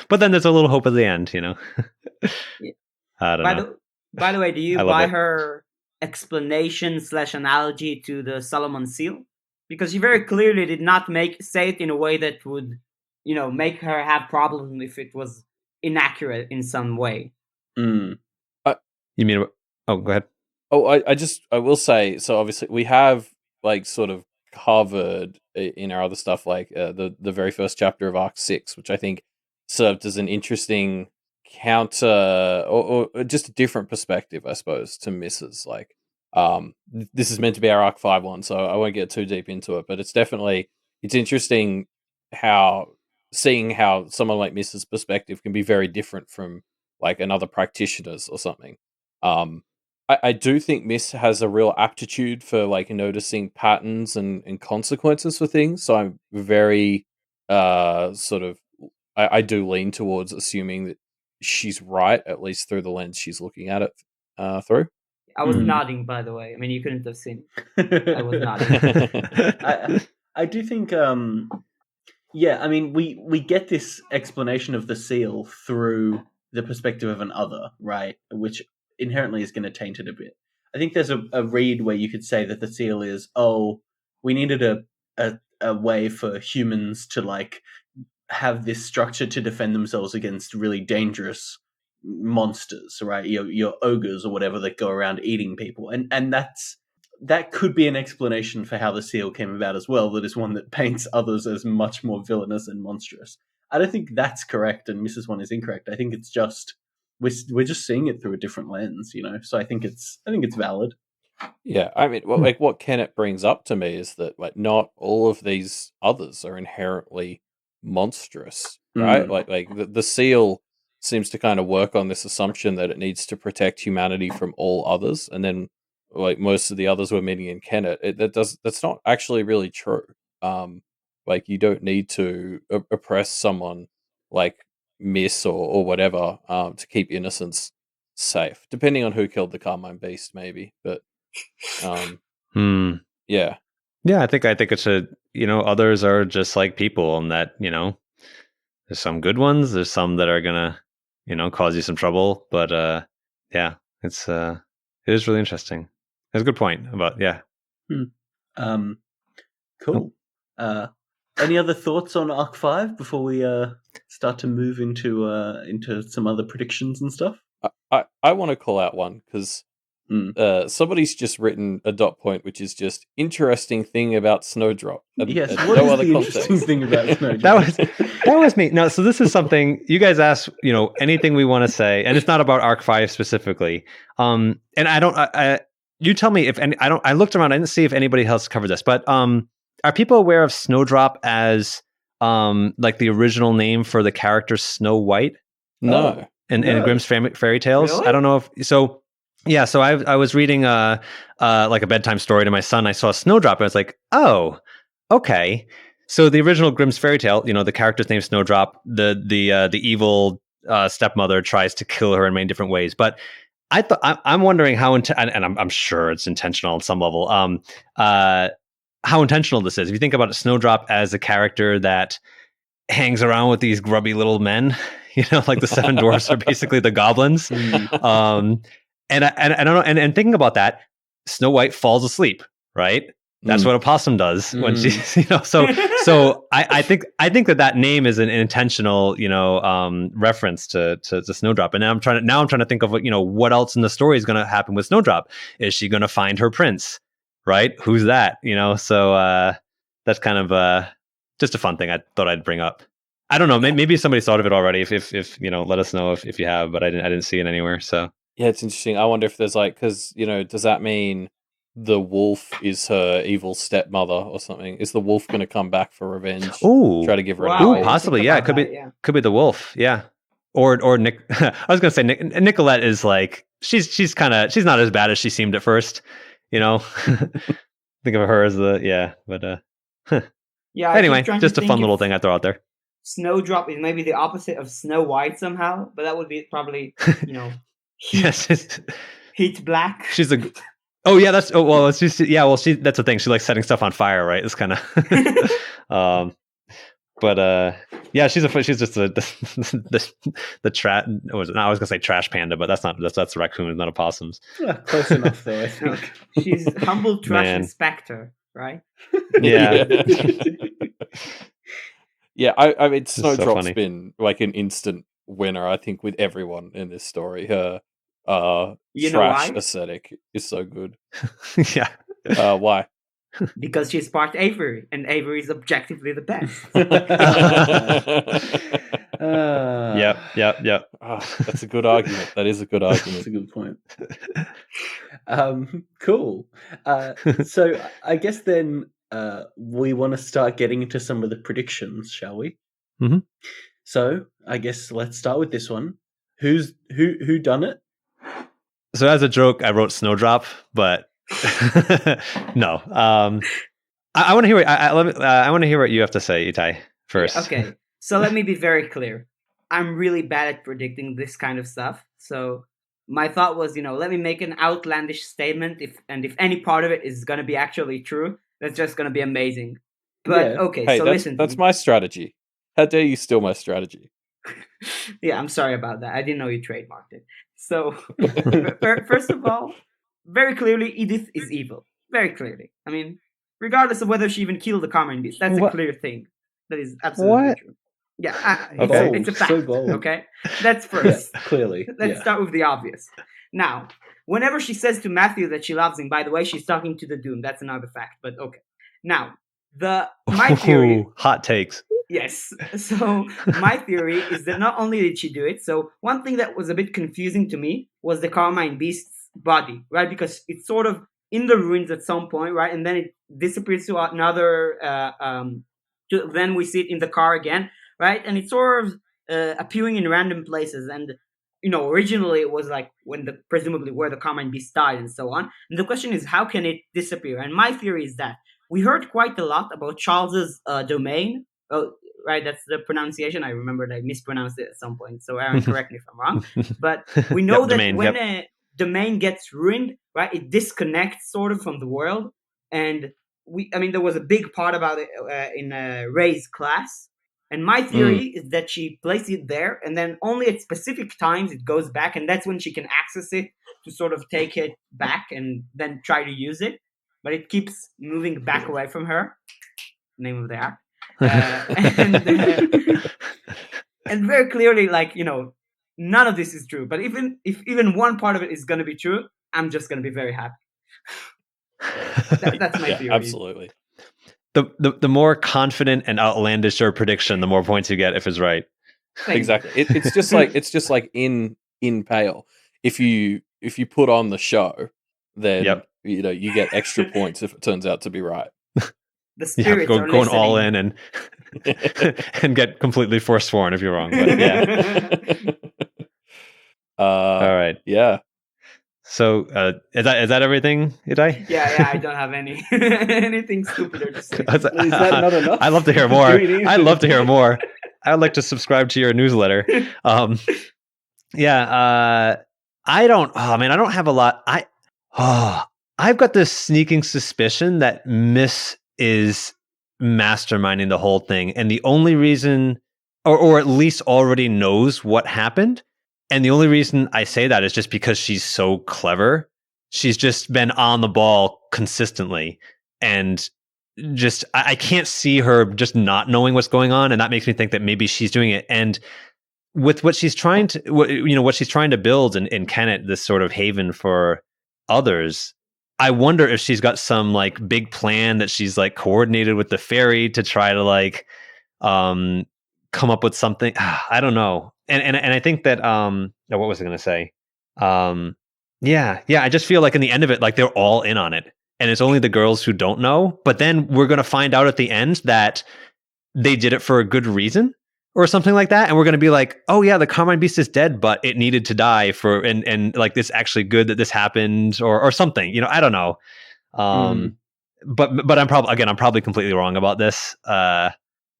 But then there's a little hope at the end, I don't know. By the way, do you buy her explanation / analogy to the Solomon seal? Because she very clearly did not say it in a way that would, make her have problems if it was inaccurate in some way. You mean? Oh, go ahead. Oh, I will say, so obviously we have sort of covered in our other stuff, the very first chapter of Arc 6, which I think served as an interesting counter or just a different perspective, I suppose, to Mrs. This is meant to be our Arc 5 one, so I won't get too deep into it, but it's interesting seeing how someone like Mrs. perspective can be very different from another practitioner's or something. I do think Miss has a real aptitude for noticing patterns and consequences for things, so I'm very I do lean towards assuming that she's right, at least through the lens she's looking at it through. I was nodding, by the way. I mean, you couldn't have seen it. I was nodding. I do think, I mean, we get this explanation of the seal through the perspective of an other, right? Which inherently is going to taint it a bit. I think there's a read where you could say that the seal is, we needed a way for humans to have this structure to defend themselves against really dangerous monsters, right? Your ogres or whatever that go around eating people, and that could be an explanation for how the seal came about as well. That is one that paints others as much more villainous and monstrous. I don't think that's correct, and Mrs. One is incorrect. I think it's just we're just seeing it through a different lens, So I think it's valid. Yeah, I mean, like what Kenneth brings up to me is that like not all of these others are inherently monstrous, right? Like the seal seems to kind of work on this assumption that it needs to protect humanity from all others, and then like most of the others we're meeting in Kenneth, that's not actually really true. Like you don't need to oppress someone like Miss or whatever to keep innocence safe, depending on who killed the Carmine Beast, maybe, but. Yeah. I think it's others are just like people, and that there's some good ones, there's some that are gonna cause you some trouble, but it is really interesting. That's a good point about Cool. Any other thoughts on Arc 5 before we start to move into some other predictions and stuff? I want to call out one because somebody's just written a dot point, which is just interesting thing about Snowdrop. Yes, what is the interesting thing about Snowdrop? that was me. No, so this is something you guys asked. Anything we want to say, and it's not about Arc 5 specifically. And I don't. You tell me if any. I don't. I looked around. I didn't see if anybody else covered this. But are people aware of Snowdrop as like the original name for the character Snow White? No. In Grimm's fairy tales. Really? I don't know if so. Yeah, so I was reading like a bedtime story to my son. I saw Snowdrop, and I was like, oh, okay. So the original Grimm's fairy tale, the character's name Snowdrop. The evil stepmother tries to kill her in many different ways. But I'm wondering how, and I'm sure it's intentional on some level. How intentional this is. If you think about it, Snowdrop as a character that hangs around with these grubby little men, like the seven dwarfs are basically the goblins. And I don't know. And thinking about that, Snow White falls asleep, right? That's what a possum does when she's, So I think that name is an intentional, reference to Snowdrop. And now I'm trying to think of what else in the story is going to happen with Snowdrop. Is she going to find her prince? Right? Who's that? So that's kind of just a fun thing I thought I'd bring up. I don't know. Maybe somebody thought of it already. If let us know if you have. But I didn't see it anywhere. So. Yeah, it's interesting. I wonder if there's because does that mean the wolf is her evil stepmother or something? Is the wolf going to come back for revenge? Ooh, try to give her. Wow, possibly. Yeah, it could be the wolf. Yeah, or Nick. I was going to say Nicolette is like she's not as bad as she seemed at first. Think of her as but yeah. Anyway, just a fun little thing I throw out there. Snowdrop is maybe the opposite of Snow White somehow, but that would be probably Heat black. She's a. Oh yeah, that's. Oh well, that's the thing. She likes setting stuff on fire, right? It's kind of. Yeah, she's just the trash. I was gonna say trash panda, but that's raccoon, not opossums. Yeah, close enough though. I think she's humble trash inspector, right? Yeah. Yeah, I mean, Snowdrop's been like an instant winner, I think, with everyone in this story. Her trash aesthetic is so good. Yeah. Why? Because she's part Avery, and Avery is objectively the best. Yep. That's a good argument. That is a good argument. That's a good point. Cool. So I guess then we want to start getting into some of the predictions, shall we? Mm-hmm. So I guess let's start with this one. Who done it? So as a joke, I wrote Snowdrop, but no. I want to hear. I want to hear what you have to say, Itai, first. Okay, so let me be very clear. I'm really bad at predicting this kind of stuff. So my thought was, let me make an outlandish statement. If any part of it is going to be actually true, that's just going to be amazing. But okay, hey, so listen. That's my strategy. How dare you steal my strategy? Yeah, I'm sorry about that. I didn't know you trademarked it. So, first of all, very clearly, Edith is evil. Very clearly. I mean, regardless of whether she even killed the Carmine Beast, that's a clear thing. That is absolutely true. Yeah, Okay. it's a So fact. bold. Okay, that's Yeah, first. clearly. Let's Yeah. start with the obvious. Now, whenever she says to Matthew that she loves him, by the way, she's talking to the Doom. That's another fact, but okay. Now, my theory. Ooh, hot takes. Yes. So my theory is that not only did she do it, so one thing that was a bit confusing to me was the Carmine Beast's body, right? Because it's sort of in the ruins at some point, right? And then it disappears to another. Then we see it in the car again, right? And it's sort of appearing in random places. And originally it was like when presumably where the Carmine Beast died and so on. And the question is, how can it disappear? And my theory is that we heard quite a lot about Charles's domain. Oh, right, that's the pronunciation. I remembered I mispronounced it at some point. So Aaron, correct me if I'm wrong. But we know that domain, when a domain gets ruined, right, it disconnects sort of from the world. And there was a big part about it in Ray's class. And my theory is that she placed it there, and then only at specific times it goes back, and that's when she can access it to sort of take it back and then try to use it. But it keeps moving back away from her. Name of the app. And very clearly, none of this is true. But if even one part of it is going to be true, I'm just going to be very happy. That's my theory. Absolutely. The more confident and outlandish your prediction, the more points you get if it's right. Exactly. It's just like in Pale. If you put on the show, then you get extra points if it turns out to be right. The spirits are going all in and and get completely forsworn if you're wrong. But yeah. All right. Yeah. So is that everything, Itai? Yeah. I don't have anything stupider to say. Is that not enough? I'd love to hear more. I'd love to hear more. I'd like to subscribe to your newsletter. I don't. Oh man, I don't have a lot. I've got this sneaking suspicion that Miss is masterminding the whole thing, and the only reason, or at least already knows what happened. And the only reason I say that is just because she's so clever. She's just been on the ball consistently, and just I can't see her just not knowing what's going on, and that makes me think that maybe she's doing it. And with what she's trying to, what she's trying to build in Kennet, this sort of haven for others, I wonder if she's got some like big plan that she's like coordinated with the fairy to try to like come up with something. I don't know. And I think that what was I going to say? I just feel like in the end of it, like they're all in on it, and it's only the girls who don't know. But then we're going to find out at the end that they did it for a good reason or something like that, and we're going to be like, oh yeah, the Carmine Beast is dead, but it needed to die for, and like it's actually good that this happened or something. I don't know. But I'm probably completely wrong about this.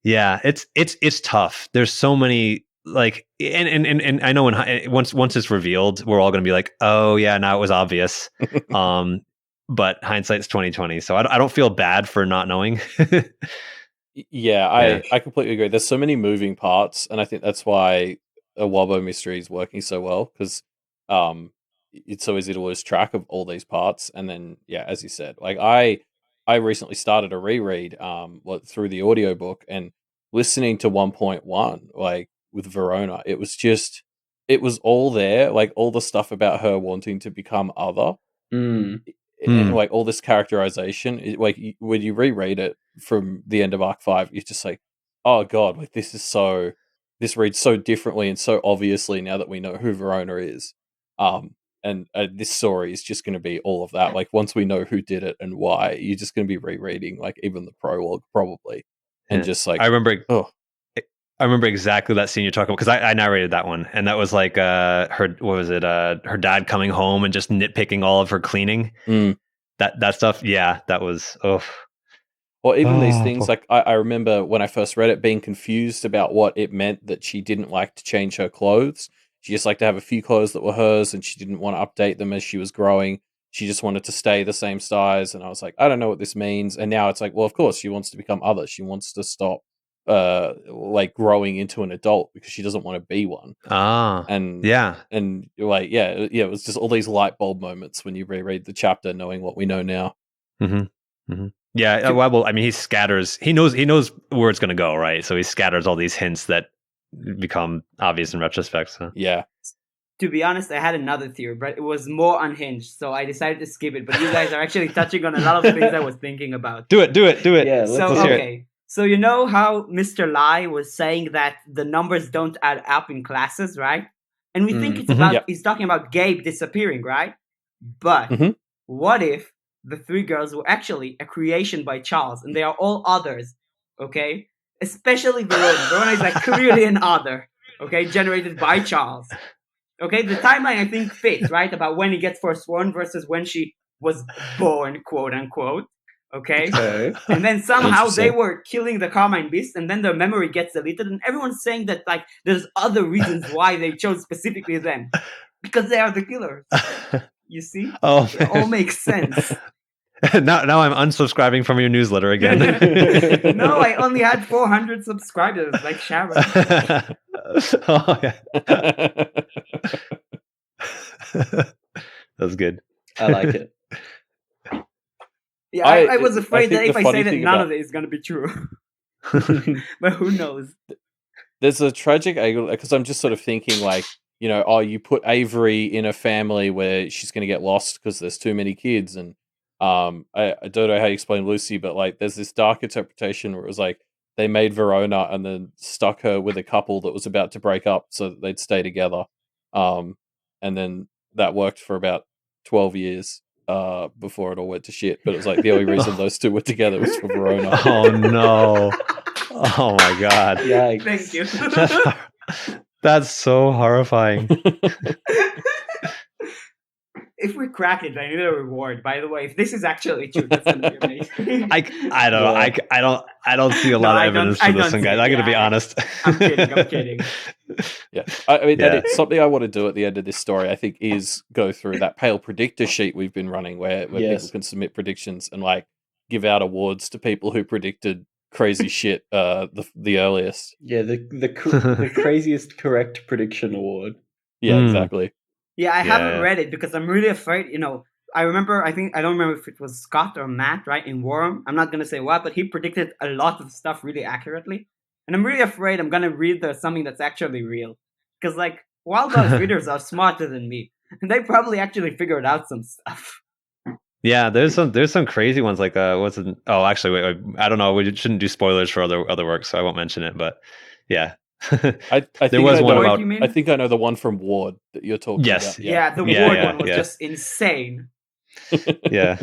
It's tough. There's so many like, and I know once it's revealed, we're all going to be like, oh yeah, now it was obvious. But hindsight's 2020, so I don't feel bad for not knowing. I completely agree. There's so many moving parts, and I think that's why a Wobbo mystery is working so well, because it's so easy to lose track of all these parts. And then, as you said, like I recently started a reread through the audiobook, and listening to 1.1 like with Verona, it was all there, like all the stuff about her wanting to become other. And like all this characterization, like when you reread it from the end of Arc 5, you're just like, oh god, like this reads so differently and so obviously now that we know who Verona is. And this story is just going to be all of that. Like once we know who did it and why, you're just going to be rereading like even the prologue probably, and just like I remember exactly that scene you're talking about, because I narrated that one, and that was like her dad coming home and just nitpicking all of her cleaning. That stuff. Yeah, that was Or even these things, like I remember when I first read it being confused about what it meant that she didn't like to change her clothes. She just liked to have a few clothes that were hers, and she didn't want to update them as she was growing. She just wanted to stay the same size. And I was like, I don't know what this means. And now it's like, well, of course, she wants to become other. She wants to stop like growing into an adult because she doesn't want to be one. And you're like, it was just all these light bulb moments when you reread the chapter, knowing what we know now. Yeah, well, I mean, he scatters. He knows where it's going to go, right? So he scatters all these hints that become obvious in retrospect. So. Yeah. To be honest, I had another theory, but it was more unhinged, so I decided to skip it. But you guys are actually touching on a lot of things I was thinking about. Do it. Yeah, So, hear it. okay. So you know how Mr. Lai was saying that the numbers don't add up in classes, right? And we think it's about, Yep. he's talking about Gabe disappearing, right? But Mhm. what if the three girls were actually a creation by Charles and they are all others, okay? Especially Verona. Verona is like clearly an other, okay? Generated by Charles. Okay, the timeline I think fits, right? About when he gets forsworn versus when she was born, quote unquote. Okay? Okay. And then somehow they Interesting. were killing the Carmine Beast, and then their memory gets deleted, and everyone's saying that like there's other reasons why they chose specifically them. Because they are the killers. You see? Oh, It all makes sense. now I'm unsubscribing from your newsletter again. No, I only had 400 subscribers, like Sharon. Oh, yeah. That's good. I like it. Yeah, I was I afraid that think if the I funny say that thing none about- of it is going to be true. But who knows? There's a tragic angle because I'm just sort of thinking like, you know, oh, you put Avery in a family where she's going to get lost because there's too many kids, and I don't know how you explain Lucy, but like, there's this dark interpretation where it was like they made Verona and then stuck her with a couple that was about to break up so that they'd stay together, and then that worked for about 12 years before it all went to shit. But it was like the only reason those two were together was for Verona. Oh no! Oh my god! Yikes. Thank you. That's so horrifying. If we crack it, I need a reward. By the way, if this is actually true, that's gonna be amazing. I don't know. Yeah. I don't see a No, lot I of don't- evidence I for this don't one, see guys. it, I'm gonna be yeah. honest. I'm kidding. Yeah, I mean, Yeah. it's something I want to do at the end of this story, I think, is go through that Pale predictor sheet we've been running where Yes. people can submit predictions and like give out awards to people who predicted crazy shit the earliest. Yeah, the craziest correct prediction award. Yeah, Mm. exactly. Yeah, I haven't Yeah. read it because I'm really afraid. You know, I remember. I don't remember if it was Scott or Matt, right? In Worm, I'm not gonna say what, but he predicted a lot of stuff really accurately, and I'm really afraid I'm gonna read something that's actually real. Because like Wild Dogs readers are smarter than me, and they probably actually figured out some stuff. Yeah, there's some crazy ones like what's it? Oh, actually, wait, I don't know. We shouldn't do spoilers for other work, so I won't mention it. But yeah, I think there was I one know, about. You mean? I think I know the one from Ward that you're talking Yes. about. Yeah, the Yeah, Ward yeah, one was yeah. just insane. Yeah,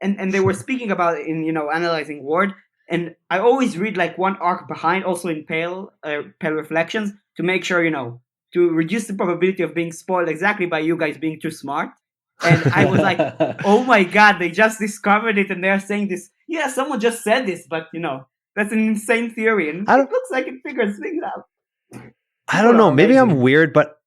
And they were speaking about it in analyzing Ward, and I always read like one arc behind, also in Pale Reflections, to make sure to reduce the probability of being spoiled exactly by you guys being too smart. And I was like, oh my god, they just discovered it, and they're saying this. Yeah, someone just said this, but that's an insane theory, and I it don't- looks like it figures things out. I don't People know. are Maybe I'm amazing. weird, but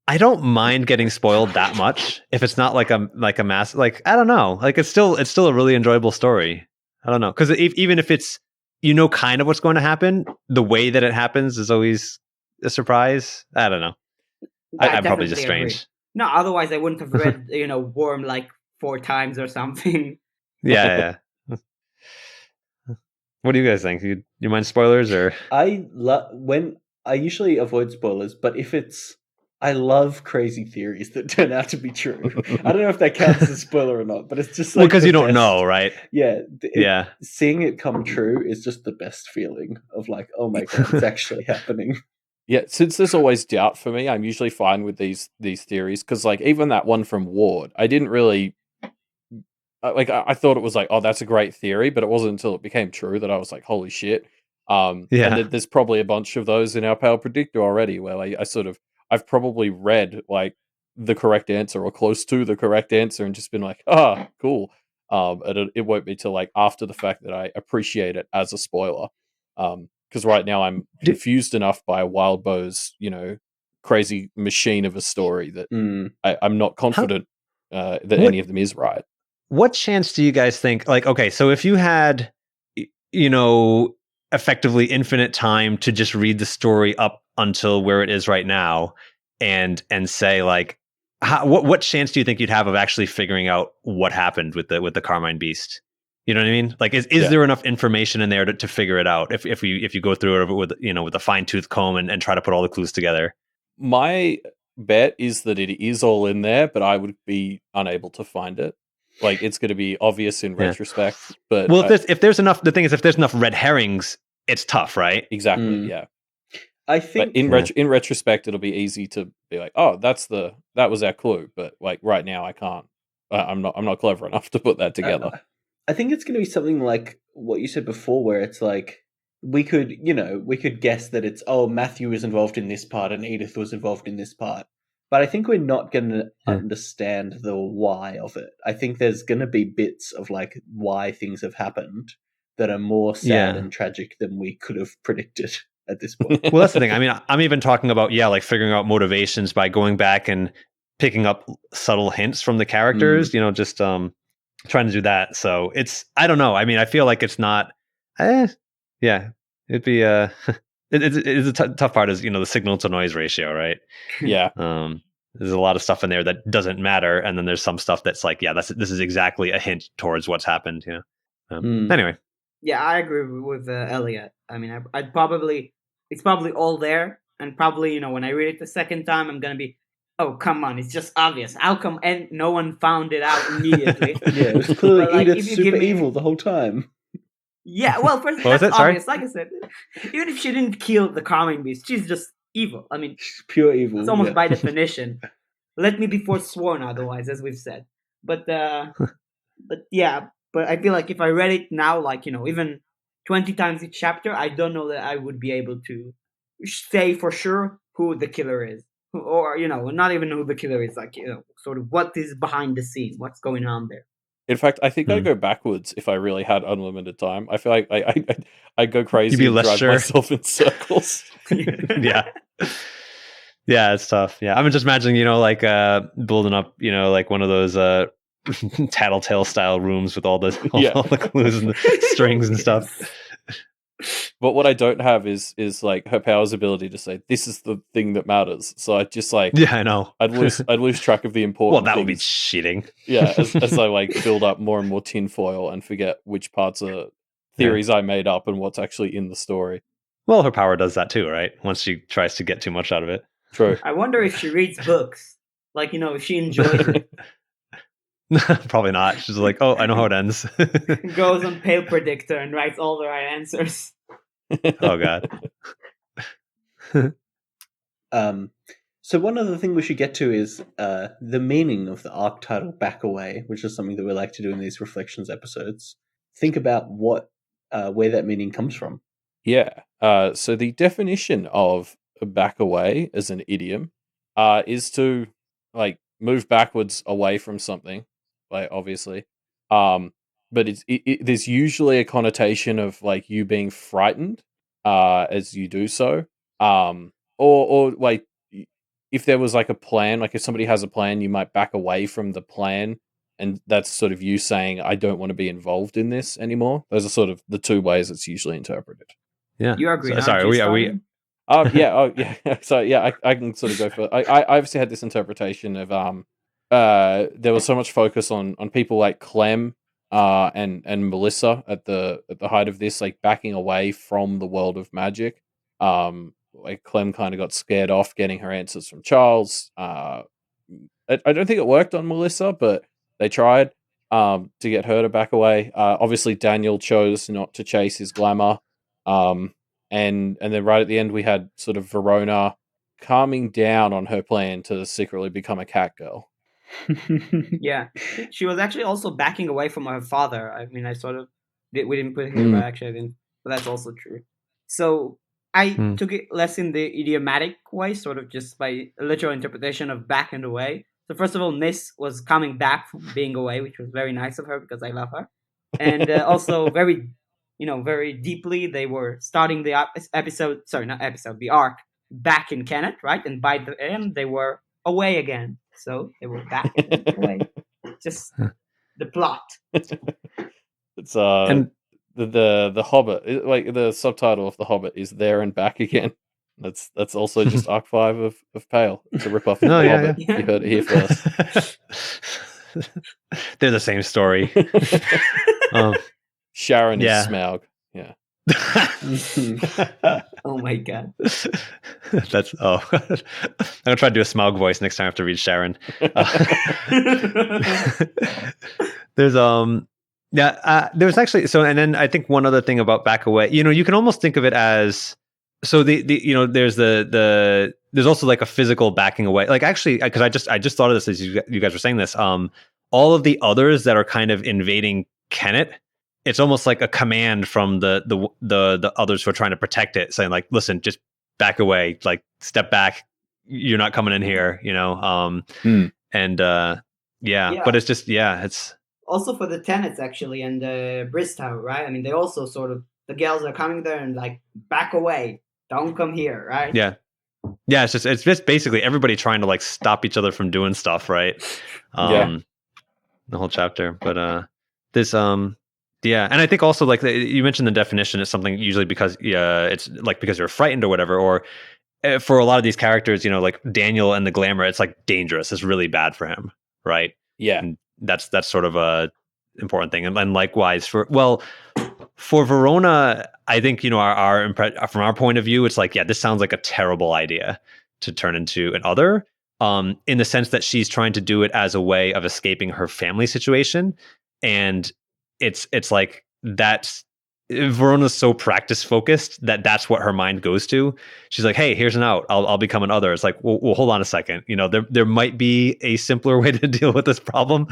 I don't mind getting spoiled that much if it's not like a mass. Like I don't know. Like it's still a really enjoyable story. I don't know, because even if it's kind of what's going to happen, the way that it happens is always a surprise. I don't know. I'm probably just definitely agree. strange. No, otherwise I wouldn't have read Worm like 4 times or something. Yeah. What do you guys think? You mind spoilers or? When I usually avoid spoilers, but if I love crazy theories that turn out to be true. I don't know if that counts as a spoiler or not, but it's just like because the you don't best- know, right? Yeah, Yeah. Seeing it come true is just the best feeling of like, oh my god, it's actually happening. Yeah, since there's always doubt for me, I'm usually fine with these theories because, like, even that one from Ward, I didn't really I thought it was like, oh, that's a great theory, but it wasn't until it became true that I was like, holy shit. And there's probably a bunch of those in our Pale Predictor already, where I've probably read like the correct answer or close to the correct answer and just been like, ah, cool. And it won't be till like after the fact that I appreciate it as a spoiler. Because right now I'm confused enough by Wildbow's, crazy machine of a story that I'm not confident that any of them is right. What chance do you guys think? Like, okay, so if you had, effectively infinite time to just read the story up until where it is right now, and say like, what chance do you think you'd have of actually figuring out what happened with the Carmine Beast? You know what I mean? Like, is there enough information in there to figure it out if you go through it with a fine tooth comb and try to put all the clues together? My bet is that it is all in there, but I would be unable to find it. Like, it's going to be obvious in retrospect. But well, if there's enough, the thing is, if there's enough red herrings, it's tough, right? Exactly. Yeah. I think but in retrospect, it'll be easy to be like, oh, that was our clue. But like right now, I can't. I'm not clever enough to put that together. I think it's going to be something like what you said before, where it's like we could guess that it's Matthew was involved in this part and Edith was involved in this part, but I think we're not going to understand the why of it. I think there's going to be bits of like why things have happened that are more sad and tragic than we could have predicted at this point. Well, that's the thing. I mean, I'm even talking about like figuring out motivations by going back and picking up subtle hints from the characters. Just trying to do that. So I don't know. I mean, I feel like it's not. It'd be it's a tough part is the signal to noise ratio, right? Yeah. There's a lot of stuff in there that doesn't matter, and then there's some stuff that's like, this is exactly a hint towards what's happened. Anyway. Yeah, I agree with Elliot. I mean, it's probably all there, and probably when I read it the second time, I'm gonna be, oh come on, it's just obvious. How come and no one found it out immediately? Yeah, it was clearly Edith super evil the whole time. Yeah, well, first that's obvious. Like I said, even if she didn't kill the calming beast, she's just evil. I mean, she's pure evil. It's almost by definition. Let me be forsworn otherwise, as we've said. But I feel like if I read it now, like even 20 times each chapter, I don't know that I would be able to say for sure who the killer is, or not even who the killer is. Like sort of what is behind the scene, what's going on there. In fact, I think I'd go backwards if I really had unlimited time. I feel like I'd go crazy and drive myself in circles. Yeah. Yeah, it's tough. Yeah, I'm just imagining, like building up, like one of those Tattletale style rooms with all the clues and the strings and stuff. But what I don't have is like her power's ability to say this is the thing that matters. So I just like I know I'd lose track of the important. Well, that would be cheating. Yeah, as I like build up more and more tinfoil and forget which parts are theories I made up and what's actually in the story. Well, her power does that too, right? Once she tries to get too much out of it. True. I wonder if she reads books, like if she enjoys it. Probably not. She's like, oh, I know how it ends. Goes on Pale Predictor and writes all the right answers. Oh god. So one other thing we should get to is the meaning of the arc title "Back Away," which is something that we like to do in these reflections episodes. Think about where that meaning comes from. Yeah. So the definition of back away as an idiom is to like move backwards away from something, like obviously. But there's usually a connotation of like you being frightened as you do so. Or like if there was like a plan, like if somebody has a plan, you might back away from the plan. And that's sort of you saying, I don't want to be involved in this anymore. Those are sort of the two ways it's usually interpreted. Yeah. You agree? Sorry, are we? Yeah. So yeah, I can sort of go for. I obviously had this interpretation of there was so much focus on people like Clem and Melissa at the height of this, like backing away from the world of magic. Like Clem kind of got scared off getting her answers from Charles. I don't think it worked on Melissa, but they tried to get her to back away. Obviously, Daniel chose not to chase his glamour. And then right at the end, we had sort of Verona calming down on her plan to secretly become a cat girl. Yeah, she was actually also backing away from her father. I mean, we didn't put it here, but actually I didn't. But that's also true. So I took it less in the idiomatic way, sort of just by literal interpretation of back and away. So first of all, Nis was coming back from being away, which was very nice of her because I love her. And also very deeply, they were starting the the arc back in Kennet, right? And by the end, they were away again. So they were back and away. Just the plot. It's and the Hobbit, like the subtitle of the Hobbit is There and Back Again. That's also just Arc 5 of Pale. It's a ripoff of the Hobbit. Yeah. You heard it here first. They're the same story. Um, Sharon Yeah. is Smaug. Yeah. Oh my god. That's I'm gonna try to do a Smaug voice next time I have to read Sharon. There's there's actually and then I think one other thing about back away, you can almost think of it as there's there's also like a physical backing away, like actually because I just thought of this as you guys were saying this, all of the others that are kind of invading Kennet, it's almost like a command from the others who are trying to protect it, saying like, listen, just back away, like step back, you're not coming in here, and Yeah. but it's just it's Also for the tenants actually and Bristow, right? I mean, they also sort of, the girls are coming there and like, back away, don't come here, right? yeah it's just basically everybody trying to like stop each other from doing stuff, right? The whole chapter, but this and I think also like you mentioned the definition is something usually because it's like because you're frightened or whatever, or for a lot of these characters, like Daniel and the glamour, it's like dangerous, it's really bad for him, right? Yeah. And that's sort of a important thing, and likewise for Verona, I think our from our point of view, it's like, this sounds like a terrible idea to turn into an other, in the sense that she's trying to do it as a way of escaping her family situation, and it's like that's Verona's so practice focused that that's what her mind goes to. She's like, hey, here's an out, I'll become an other. It's like, well hold on a second, there might be a simpler way to deal with this problem.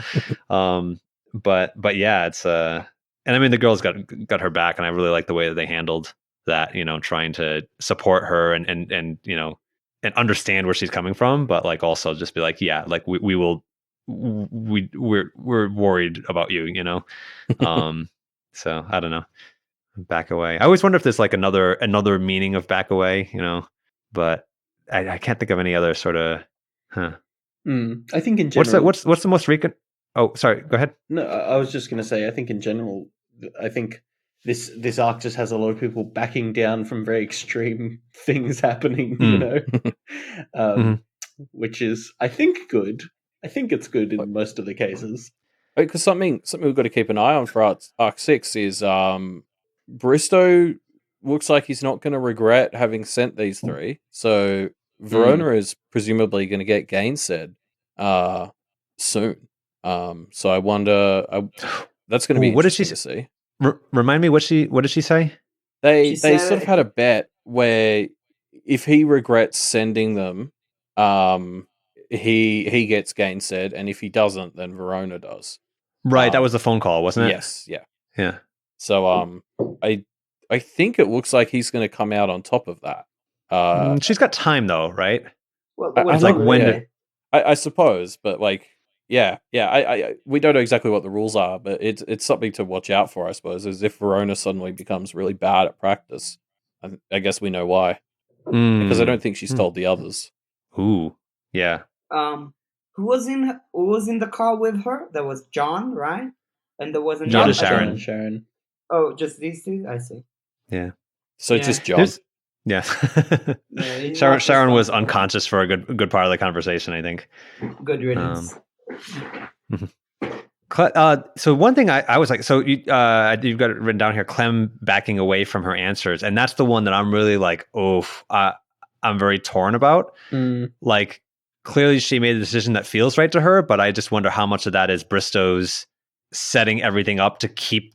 But yeah, it's and I mean the girls got her back, and I really like the way that they handled that, trying to support her and and understand where she's coming from, but like also just be like, like we're worried about you, so I don't know. Back away, I always wonder if there's like another meaning of back away, but I can't think of any other sort of I think in general, what's the most frequent. Oh, sorry, go ahead. No, I was just going to say, I think in general, I think this arc just has a lot of people backing down from very extreme things happening, which is, I think, good. I think it's good in most of the cases. Because something we've got to keep an eye on for arc 6 is Bristow looks like he's not going to regret having sent these three. So Verona is presumably going to get gainsaid soon. So I wonder. That's going to be interesting to see. Remind me, what did she say? They sort of had a bet where if he regrets sending them, he gets gainsaid, and if he doesn't, then Verona does. Right, that was the phone call, wasn't it? Yes, yeah. So I think it looks like he's going to come out on top of that. She's got time though, right? Well, I suppose, but like, we don't know exactly what the rules are, but it's something to watch out for, I suppose. Is if Verona suddenly becomes really bad at practice, I guess we know why, because I don't think she's told the others. Ooh, yeah. Who was in the car with her? There was John, right? And there wasn't John Sharon. and Sharon. Oh, just these two? I see. Yeah. So it's just John. Yeah. Sharon was unconscious for a good part of the conversation, I think. Good riddance. So one thing I was like, so you've got it written down here, Clem backing away from her answers, and that's the one that I'm really like, I'm very torn about. Like, clearly she made a decision that feels right to her, but I just wonder how much of that is Bristow's setting everything up to keep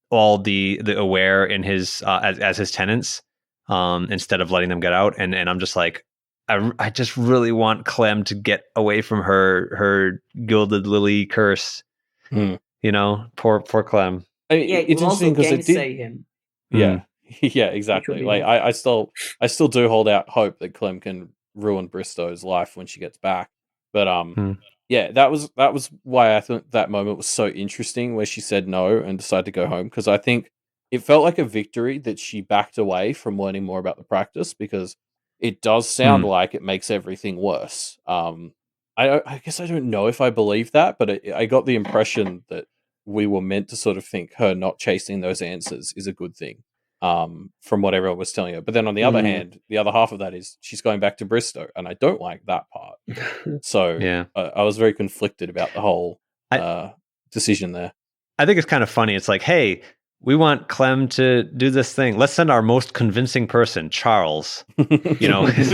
all the aware in his as his tenants, instead of letting them get out. And I'm just like, I just really want Clem to get away from her gilded lily curse. Poor Clem. I mean, it's interesting because it did him. Yeah, yeah, exactly. Like I still do hold out hope that Clem can ruin Bristow's life when she gets back. But yeah, that was why I thought that moment was so interesting, where she said no and decided to go home, because I think it felt like a victory that she backed away from learning more about the practice, because it does sound like it makes everything worse. I guess I don't know if I believe that, but I got the impression that we were meant to sort of think her not chasing those answers is a good thing, from what everyone was telling her. But then on the other hand, the other half of that is she's going back to Bristow, and I don't like that part. So I was very conflicted about the whole decision there. I think it's kind of funny. It's like, hey, we want Clem to do this thing. Let's send our most convincing person, Charles. You know, it's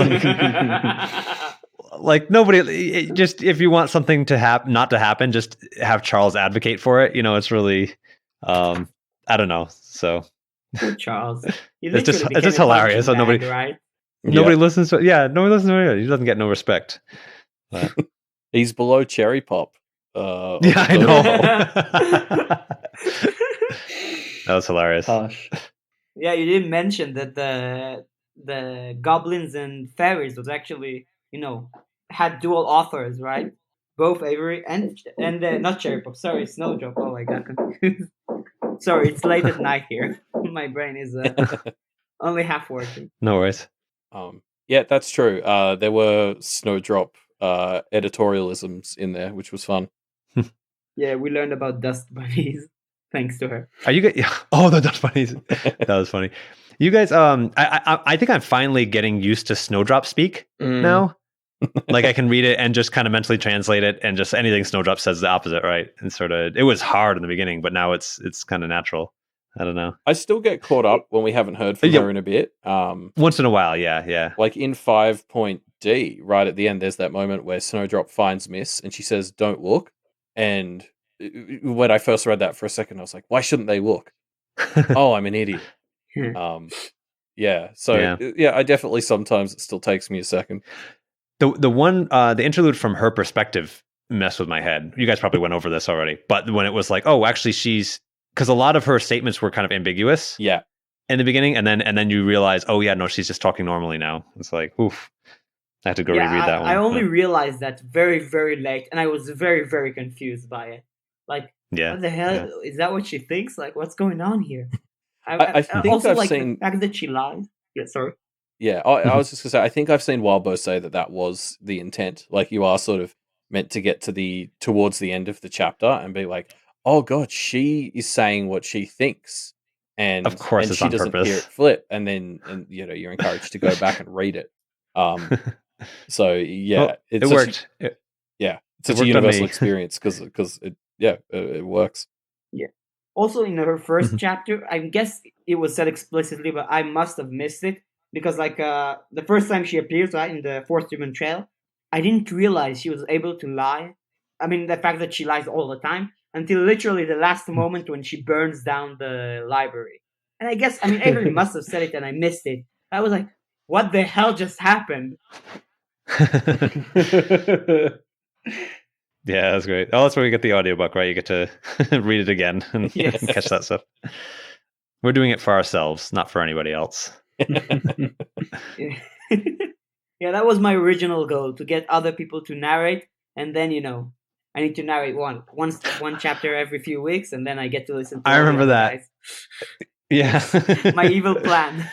like nobody. Just if you want something to happen, not to happen, just have Charles advocate for it. You know, it's really, I don't know. So Poor Charles. it's just hilarious. So nobody, right? nobody listens to. Yeah, nobody listens to him. He doesn't get no respect. But. He's below Cherry Pop. Yeah, I know. That was hilarious. Harsh. Yeah, you didn't mention that the goblins and fairies was actually, had dual authors, right? Both Avery and not Cherry Pop. Sorry, Snowdrop. Oh, I got confused. Sorry, it's late at night here. My brain is only half working. No worries. Yeah, that's true. There were Snowdrop editorialisms in there, which was fun. Yeah, we learned about dust bunnies thanks to her. Are you guys? Oh, the dust bunnies. That was funny. You guys, I think I'm finally getting used to Snowdrop speak now. Like I can read it and just kind of mentally translate it, and just anything Snowdrop says is the opposite, right? And sort of, it was hard in the beginning, but now it's kind of natural. I don't know. I still get caught up when we haven't heard from her in a bit. Once in a while, yeah. Like in 5.D, right at the end, there's that moment where Snowdrop finds Miss, and she says, "Don't look." And when I first read that for a second, I was like, "Why shouldn't they look?" Oh, I'm an idiot. Yeah. So yeah, I definitely sometimes it still takes me a second. The interlude from her perspective messed with my head. You guys probably went over this already, but when it was like, oh, actually, because a lot of her statements were kind of ambiguous. Yeah. In the beginning, and then you realize, oh yeah, no, she's just talking normally now. It's like, oof. I have to go reread that one. I only realized that very, very late, and I was very, very confused by it. Like, what the hell? Is that what she thinks? Like, what's going on here? I think also I've like seen the fact that she lies. Yeah, sorry. Yeah, I was just gonna say, I think I've seen Wildbow say that was the intent. Like, you are sort of meant to get towards the end of the chapter and be like, oh god, she is saying what she thinks, and of course, and it's she on doesn't purpose. hear it flip, and you're encouraged to go back and read it. So yeah, well, it worked. It's such a universal experience because it works. Yeah. Also, in her first chapter, I guess it was said explicitly, but I must have missed it because, like, the first time she appears, right, in the Fourth Human Trail, I didn't realize she was able to lie. I mean, the fact that she lies all the time until literally the last moment when she burns down the library. And I guess, Avery must have said it and I missed it. I was like, what the hell just happened? Yeah, that's great. Oh, that's where you get the audiobook, right? You get to read it again and catch that stuff. We're doing it for ourselves, not for anybody else. Yeah, that was my original goal, to get other people to narrate, and then I need to narrate one chapter every few weeks, and then I get to listen to I remember that. Guys. Yeah. My evil plan.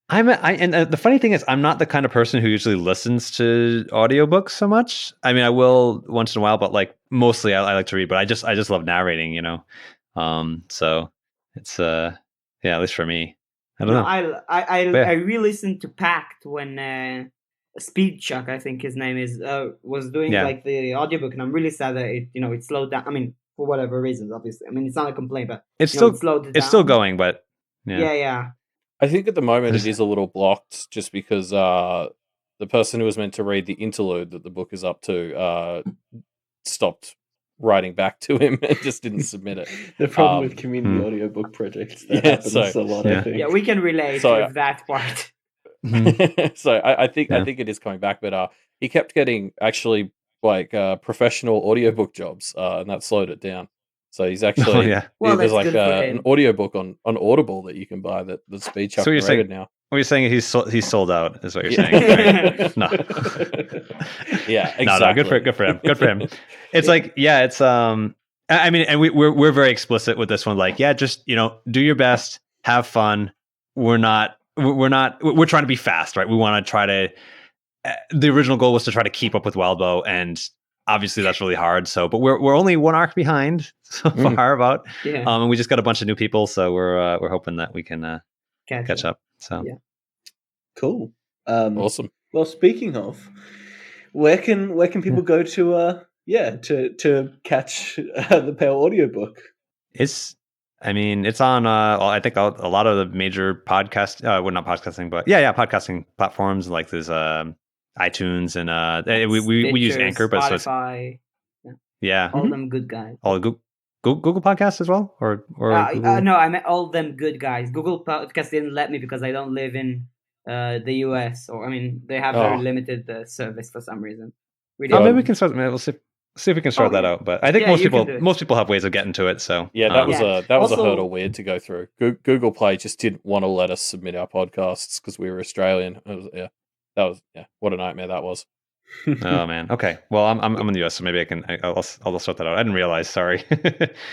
And the funny thing is, I'm not the kind of person who usually listens to audiobooks so much. I mean, I will once in a while, but like mostly I like to read, but I just love narrating, so it's at least for me. I don't know. I re-listened to Pact when Speed Chuck, I think his name is, was doing like the audiobook, and I'm really sad that it slowed down. I mean, for whatever reasons, obviously. I mean, it's not a complaint, but it slowed down. It's still going, but yeah. I think at the moment it is a little blocked just because the person who was meant to read the interlude that the book is up to stopped writing back to him and just didn't submit it. The problem with community audiobook projects that happens a lot, I think. Yeah, we can relate with that part. So I think it is coming back, but he kept getting actually like professional audiobook jobs, and that slowed it down. So he's actually there's like an audiobook on Audible that you can buy that the Speed Chuck narrated now. What you're saying is he's sold out, is what you're saying. Right? No. Yeah, exactly. No, good for him. Good for him. It's like, it's I mean, and we're very explicit with this one. Like, just do your best, have fun. We're trying to be fast, right? We want to try to. The original goal was to try to keep up with Wildbow, and obviously that's really hard. So, but we're only one arc behind so far about. And we just got a bunch of new people, so we're hoping that we can catch up. So, cool, awesome. Well, speaking of, where can people go to catch the Pale audiobook? It's on I think a lot of the major podcast not podcasting, but podcasting platforms like there's iTunes and we use Stitcher, Anchor, but so it's, Spotify, yeah, all them good guys. all Google Podcasts as well, or Google? No, I meant all them good guys. Google Podcast didn't let me because I don't live in the US, or they have very limited service for some reason. Maybe we can start. We'll see if we can sort that out. But I think most people have ways of getting to it. So that was a hurdle we had to go through. Google Play just didn't want to let us submit our podcasts because we were Australian. What a nightmare that was. Oh man. Okay. Well, I'm in the US, so maybe I'll sort that out. I didn't realize. Sorry.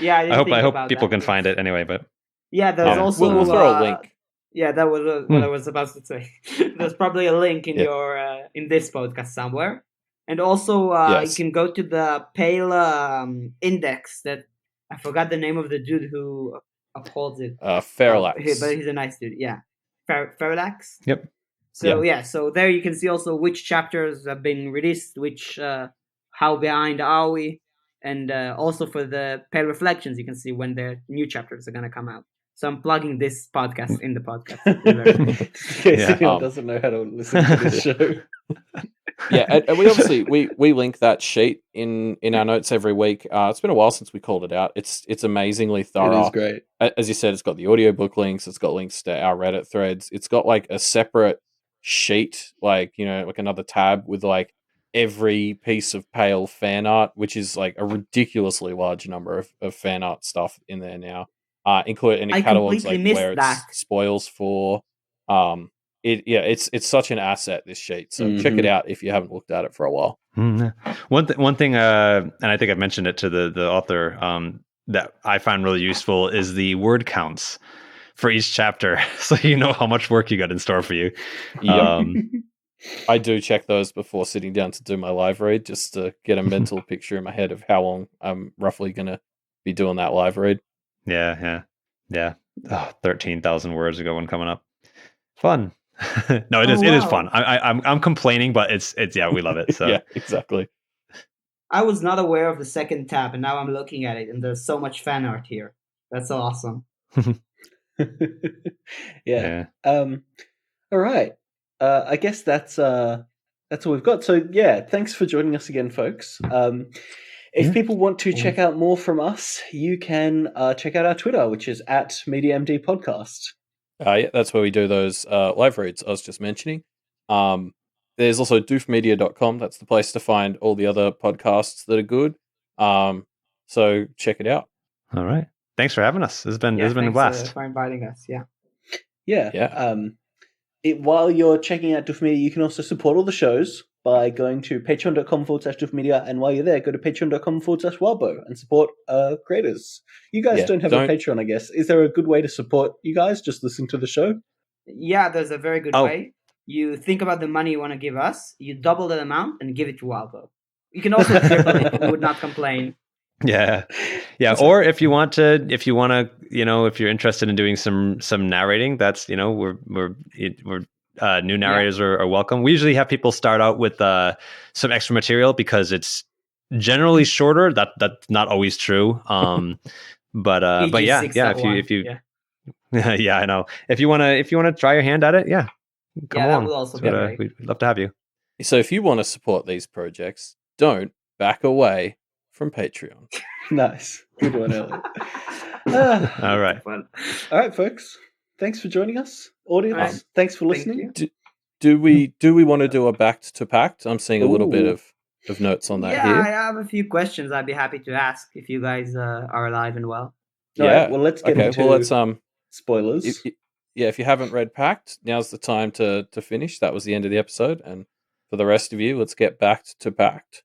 Yeah. I hope people can find it anyway. But there's also we'll throw a link. Yeah, that was what I was about to say. There's probably a link in your in this podcast somewhere, and also you can go to the Pale Index. That I forgot the name of the dude who upholds it. Feralax. But he's a nice dude. Yeah, Feralax. Yep. So so there you can see also which chapters have been released, which how behind are we, and also for the Pale Reflections, you can see when the new chapters are gonna come out. So I'm plugging this podcast in the podcast. In case anyone doesn't know how to listen to this show. And we obviously we link that sheet in our notes every week. It's been a while since we called it out. It's amazingly thorough. It is great. As you said, it's got the audiobook links. It's got links to our Reddit threads. It's got like a separate sheet, like another tab with like every piece of Pale fan art, which is like a ridiculously large number of fan art stuff in there now. Including it catalogs like where it's spoils for. It's such an asset, this sheet. So check it out if you haven't looked at it for a while. One thing, and I think I've mentioned it to the author, that I find really useful is the word counts for each chapter, so you know how much work you got in store for you. I do check those before sitting down to do my live read, just to get a mental picture in my head of how long I'm roughly going to be doing that live read. Yeah. 13,000 words ago one coming up. Fun. No, it is fun. I'm complaining, but it's we love it. So yeah, exactly. I was not aware of the second tab, and now I'm looking at it, and there's so much fan art here. That's awesome. Yeah. All right. I guess that's all we've got. So thanks for joining us again, folks. If people want to check out more from us, you can check out our Twitter, which is @MediaMD Podcast. That's where we do those live reads I was just mentioning. There's also doofmedia.com. That's the place to find all the other podcasts that are good. So check it out. All right. Thanks for having us. It's been a blast. Thanks for inviting us. While you're checking out Doof Media, you can also support all the shows by going to patreon.com/Doof Media, and while you're there, go to patreon.com/Wildbow and support creators. You guys don't have a Patreon, I guess. Is there a good way to support you guys? Just listen to the show? Yeah, there's a very good way. You think about the money you want to give us, you double that amount and give it to Wildbow. You can also triple it. We would not complain. Yeah. Or if you want to, if you're interested in doing some narrating, that's we're new narrators are welcome. We usually have people start out with some extra material because it's generally shorter. That's not always true. But if you I know. If you want to try your hand at it, come along. That will also be great. We'd love to have you. So if you want to support these projects, don't back away from Patreon. Nice. Good one, Elliot. All right. All right, folks. Thanks for joining us. Audience, thanks for listening. Do we want to do a Backed to Pact? I'm seeing a little bit of notes on that here. I have a few questions I'd be happy to ask if you guys are alive and well. All right, well, let's get into spoilers. If you haven't read Pact, now's the time to finish. That was the end of the episode. And for the rest of you, let's get Backed to Pact.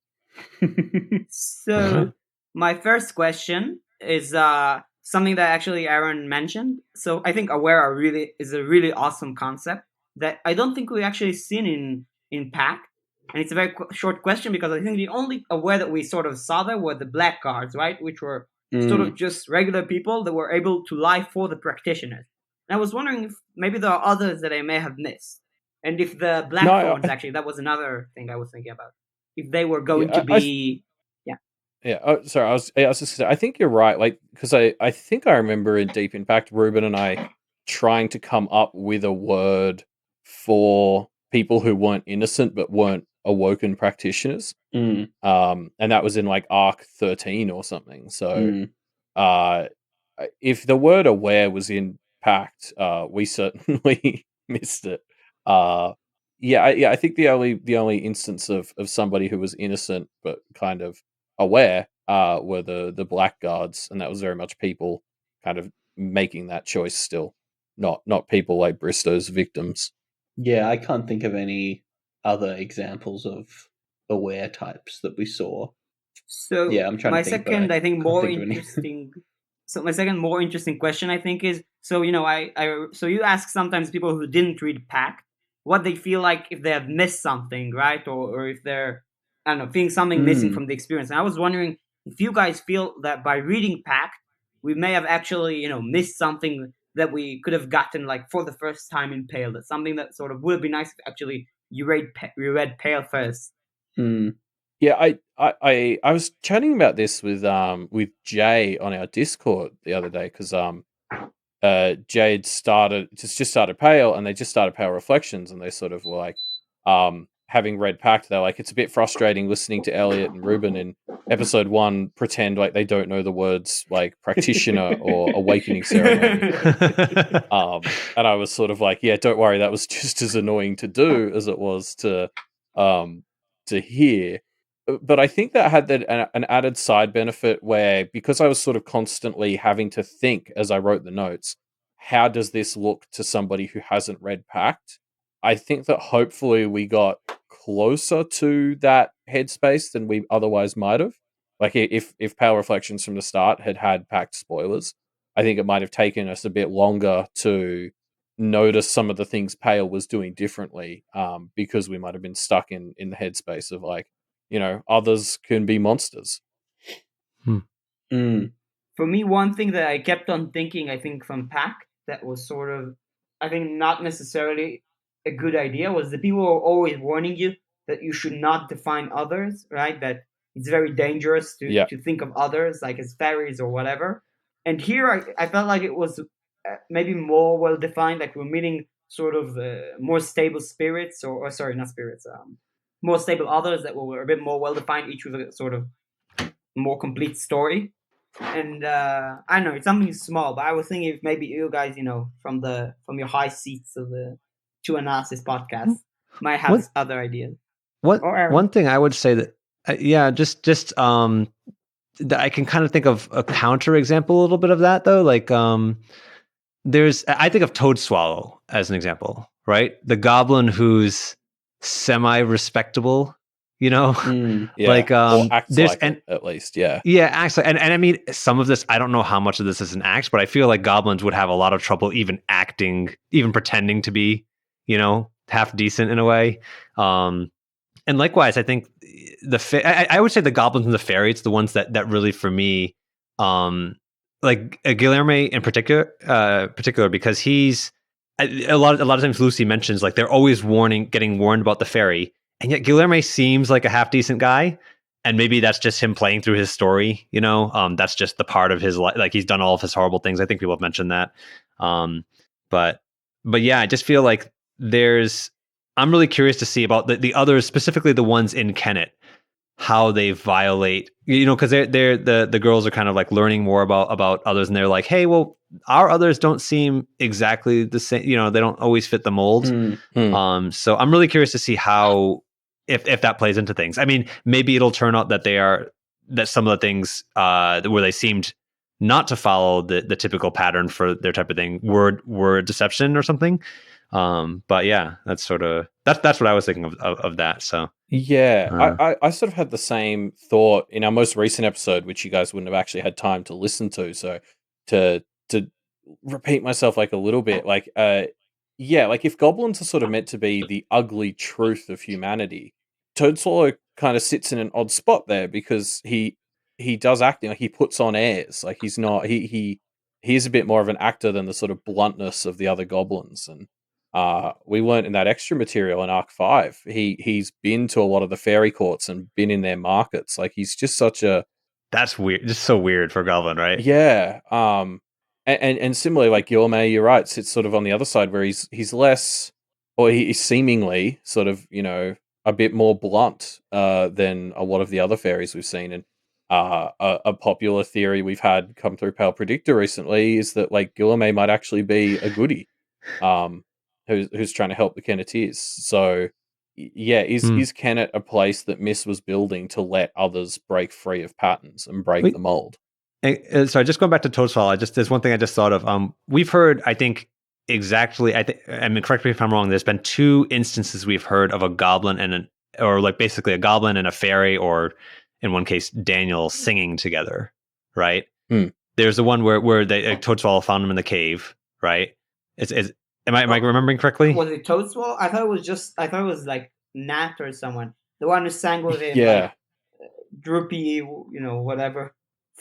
So my first question is something that actually Aaron mentioned. So I think Aware is a really awesome concept that I don't think we actually seen in Pact. And it's a very short question because I think the only Aware that we sort of saw there were the black guards, right? Which were sort of just regular people that were able to lie for the practitioners. And I was wondering if maybe there are others that I may have missed. And if the Blackthorns, actually, that was another thing I was thinking about. If they were going to be... Yeah. Oh, sorry. I was just gonna say, I think you're right. Like, because I think I remember in Deep Impact, Ruben and I trying to come up with a word for people who weren't innocent but weren't awoken practitioners. Mm, And that was in like Arc 13 or something. So, mm. uh, if the word aware was in Pact, we certainly missed it. Yeah, I think the only instance of somebody who was innocent but kind of aware were the blackguards, and that was very much people kind of making that choice still, not people like Bristow's victims. Yeah, I can't think of any other examples of aware types that we saw. So Yeah, I'm trying to my think, but second, I I think, can't more think of any. interesting. So my second more interesting question, I think, is, so so you ask sometimes people who didn't read Pact what they feel like if they have missed something, right? Or if they're, I don't know, feeling something missing Mm, from the experience. And I was wondering if you guys feel that by reading Pact, we may have actually, missed something that we could have gotten like for the first time in Pale. That's something that sort of would be nice if actually you read Pale first. mm. Yeah, I was chatting about this with Jay on our Discord the other day because Jade just started Pale, and they just started Pale Reflections, and they sort of were like, having read Pact, they're like, it's a bit frustrating listening to Elliot and Reuben in episode 1 pretend like they don't know the words like practitioner or awakening ceremony. And I was sort of like, yeah, don't worry, that was just as annoying to do as it was um to hear. But I think that had an added side benefit where, because I was sort of constantly having to think as I wrote the notes, how does this look to somebody who hasn't read Pact? I think that hopefully we got closer to that headspace than we otherwise might have. Like, if Pale Reflections from the start had Pact spoilers, I think it might have taken us a bit longer to notice some of the things Pale was doing differently, because we might have been stuck in the headspace of like, others can be monsters. Mm. For me, one thing that I kept on thinking, I think, from Pact that was sort of, I think, not necessarily a good idea, was the people were always warning you that you should not define others, right? That it's very dangerous Yeah. to think of others like as fairies or whatever. And here I felt like it was maybe more well defined, like we're meeting sort of more stable spirits, or sorry, not spirits, more stable others that were a bit more well defined, each with a sort of more complete story. And I know it's something small, but I was thinking if maybe you guys, from your high seats of the True Analysis podcast, might have What other ideas. what Or Aaron. one thing I would say that just that I can kind of think of a counter example a little bit of that though, like I think of Toad Swallow as an example, right? The goblin who's semi respectable, Mm. Yeah. like or acts there's like it, at least. Yeah. yeah, actually, and I mean, some of this, I don't know how much of this is an act, but I feel like goblins would have a lot of trouble even acting, even pretending to be, half decent in a way. And likewise, I think I would say the goblins and the fairies, the ones that really, for me, like Guilherme in particular, because he's a lot of times Lucy mentions like they're always getting warned about the fairy, and yet Guilherme seems like a half decent guy. And maybe that's just him playing through his story, that's just the part of his life. Like he's done all of his horrible things. I think people have mentioned that. But yeah, I just feel like I'm really curious to see about the others, specifically the ones in Kennet, how they violate, because they're the girls are kind of like learning more about others, and they're like, hey, well, our others don't seem exactly the same. They don't always fit the mold. Mm. So I'm really curious to see how, if that plays into things. I mean, maybe it'll turn out that some of the things where they seemed not to follow the typical pattern for their type of thing were deception or something. But yeah, that's what I was thinking of that. So Yeah, I sort of had the same thought in our most recent episode, which you guys wouldn't have actually had time to listen to. So to repeat myself like a little bit, like yeah, like if goblins are sort of meant to be the ugly truth of humanity, Toadswallow kind of sits in an odd spot there because he does acting, like he puts on airs, like he's not he is a bit more of an actor than the sort of bluntness of the other goblins. And we learned in that extra material in Arc 5, he's been to a lot of the fairy courts and been in their markets. Like he's just such a That's weird. Just so weird for a goblin, right? Yeah. And similarly, like Yorme, you're right, sits sort of on the other side where he's less, or he's seemingly sort of, a bit more blunt than a lot of the other fairies we've seen. And a popular theory we've had come through Pale Predictor recently is that like Guilherme might actually be a goodie, who's trying to help the Kenneteers. So yeah, is Kennet a place that Miss was building to let others break free of patterns and break the mold? Sorry, just going back to Toadswall, there's one thing I just thought of. We've heard, I think, exactly. I mean, correct me if I'm wrong. There's been 2 instances we've heard of a goblin or like basically a goblin and a fairy, or in one case, Daniel singing together, right? There's the one where Toadswall found him in the cave, right? Am I remembering correctly? Was it Toadswall? I thought it was like Nat or someone. The one who sang with him, Yeah. like, droopy, whatever.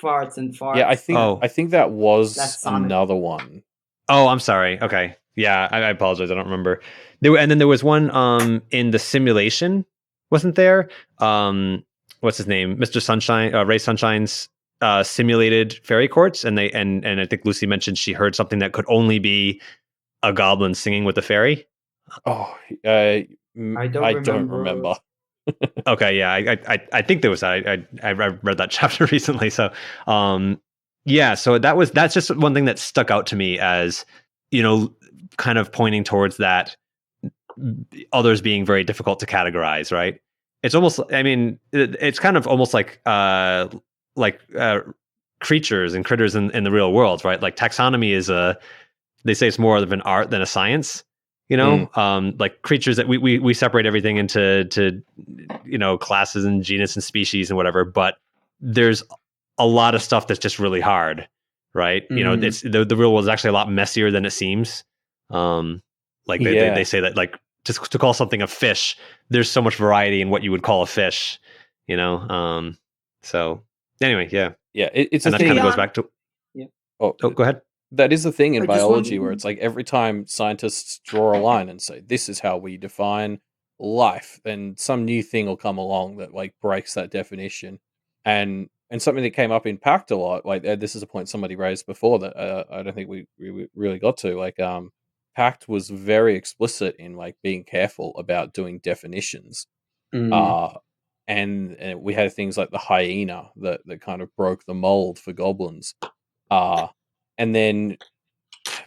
Farts and farts. Yeah, I think that was another one. Oh, I'm sorry. Okay. Yeah, I apologize. I don't remember. And then there was one in the simulation, wasn't there? What's his name? Mr. Sunshine, Ray Sunshine's simulated fairy courts, and I think Lucy mentioned she heard something that could only be a goblin singing with a fairy. Oh, I don't remember. Okay, yeah, I think there was that. I read that chapter recently, so yeah, so that's just one thing that stuck out to me as, kind of pointing towards that others being very difficult to categorize, right? It's almost, I mean, it's kind of almost like creatures and critters in the real world, right? Like taxonomy they say it's more of an art than a science. Like creatures that we separate everything into classes and genus and species and whatever, but there's a lot of stuff that's just really hard, right? It's the real world is actually a lot messier than it seems. They say that, like, to call something a fish, there's so much variety in what you would call a fish, so anyway, yeah, it's and that kind of goes back to go ahead. That is the thing in biology where it's like every time scientists draw a line and say, this is how we define life, then some new thing will come along that like breaks that definition. And something that came up in Pact a lot, like this is a point somebody raised before that I don't think we really got to, like Pact was very explicit in like being careful about doing definitions. And we had things like the hyena that kind of broke the mold for goblins. And then,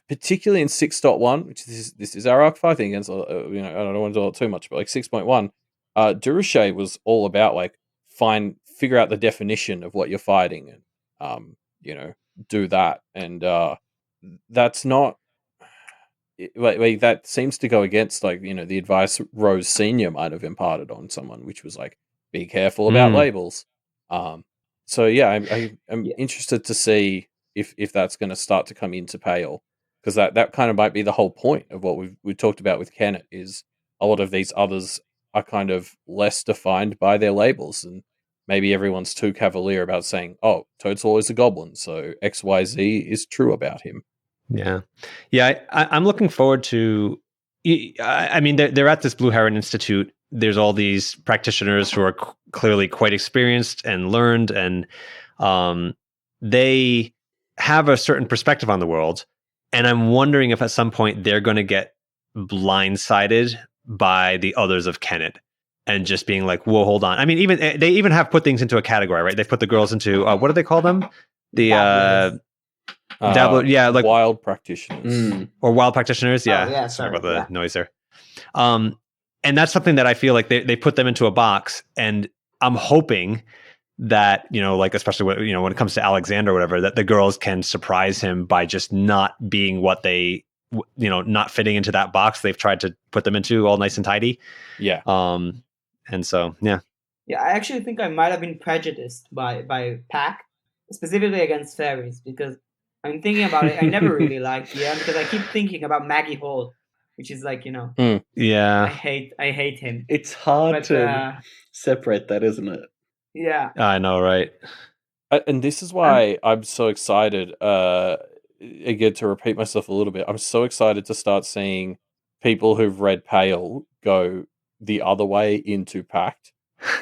particularly in 6.1, which this is our arc fighting against, I don't want to do it too much, but like 6.1, Durushay was all about like figure out the definition of what you're fighting, and do that, and that's not like that seems to go against like the advice Rose Senior might have imparted on someone, which was like be careful about labels. So yeah, I'm interested to see if that's going to start to come into Pale, because that kind of might be the whole point of what we've talked about with Kennet, is a lot of these others are kind of less defined by their labels, and maybe everyone's too cavalier about saying, oh, Toadswall is a goblin, so XYZ is true about him. Yeah. I'm looking forward to. I mean, they're at this Blue Heron Institute. There's all these practitioners who are clearly quite experienced and learned, and they have a certain perspective on the world. And I'm wondering if at some point they're going to get blindsided by the others of Kennet and just being like, whoa, hold on. I mean, they even have put things into a category, right? They've put the girls into what do they call them? The dabbler, like wild practitioners or wild practitioners. Yeah. Oh, yeah, sorry about the noise there. And that's something that I feel like they put them into a box, and I'm hoping that, like, especially when it comes to Alexander or whatever, that the girls can surprise him by just not being what they, not fitting into that box they've tried to put them into, all nice and tidy. Yeah. And so, yeah. Yeah, I actually think I might have been prejudiced by Pact, specifically against fairies, because I'm thinking about it. I never really liked Ian because I keep thinking about Maggie Hall, which is like, yeah, I hate him. It's hard to separate that, isn't it? Yeah, I know, right? And this is why I'm so excited. Again, to repeat myself a little bit, I'm so excited to start seeing people who've read Pale go the other way into Pact,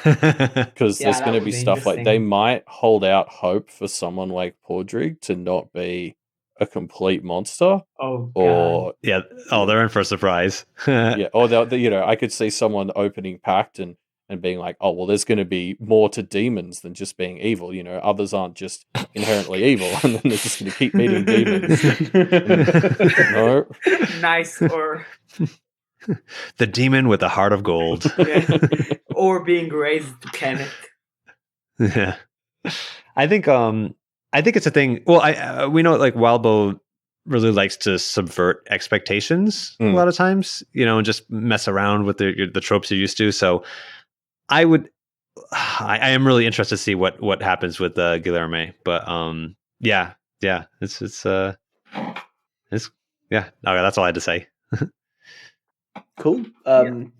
Because Yeah, there's that going to would be be stuff like they interesting. might hold out hope for someone like Podrick to not be a complete monster, Oh, God. or Yeah. Oh, they're in for a surprise. yeah, or I could see someone opening Pact and being like, oh well, there's going to be more to demons than just being evil. Others aren't just inherently evil, and then they're just going to keep meeting demons. No, Nice, or The demon with the heart of gold. yeah, or being raised to Kenneth. Yeah. I think it's a thing. Well, we know like Wildbow really likes to subvert expectations a lot of times, and just mess around with the tropes you're used to. So I am really interested to see what happens with Guilherme. But yeah, it's yeah. Okay, that's all I had to say. Cool.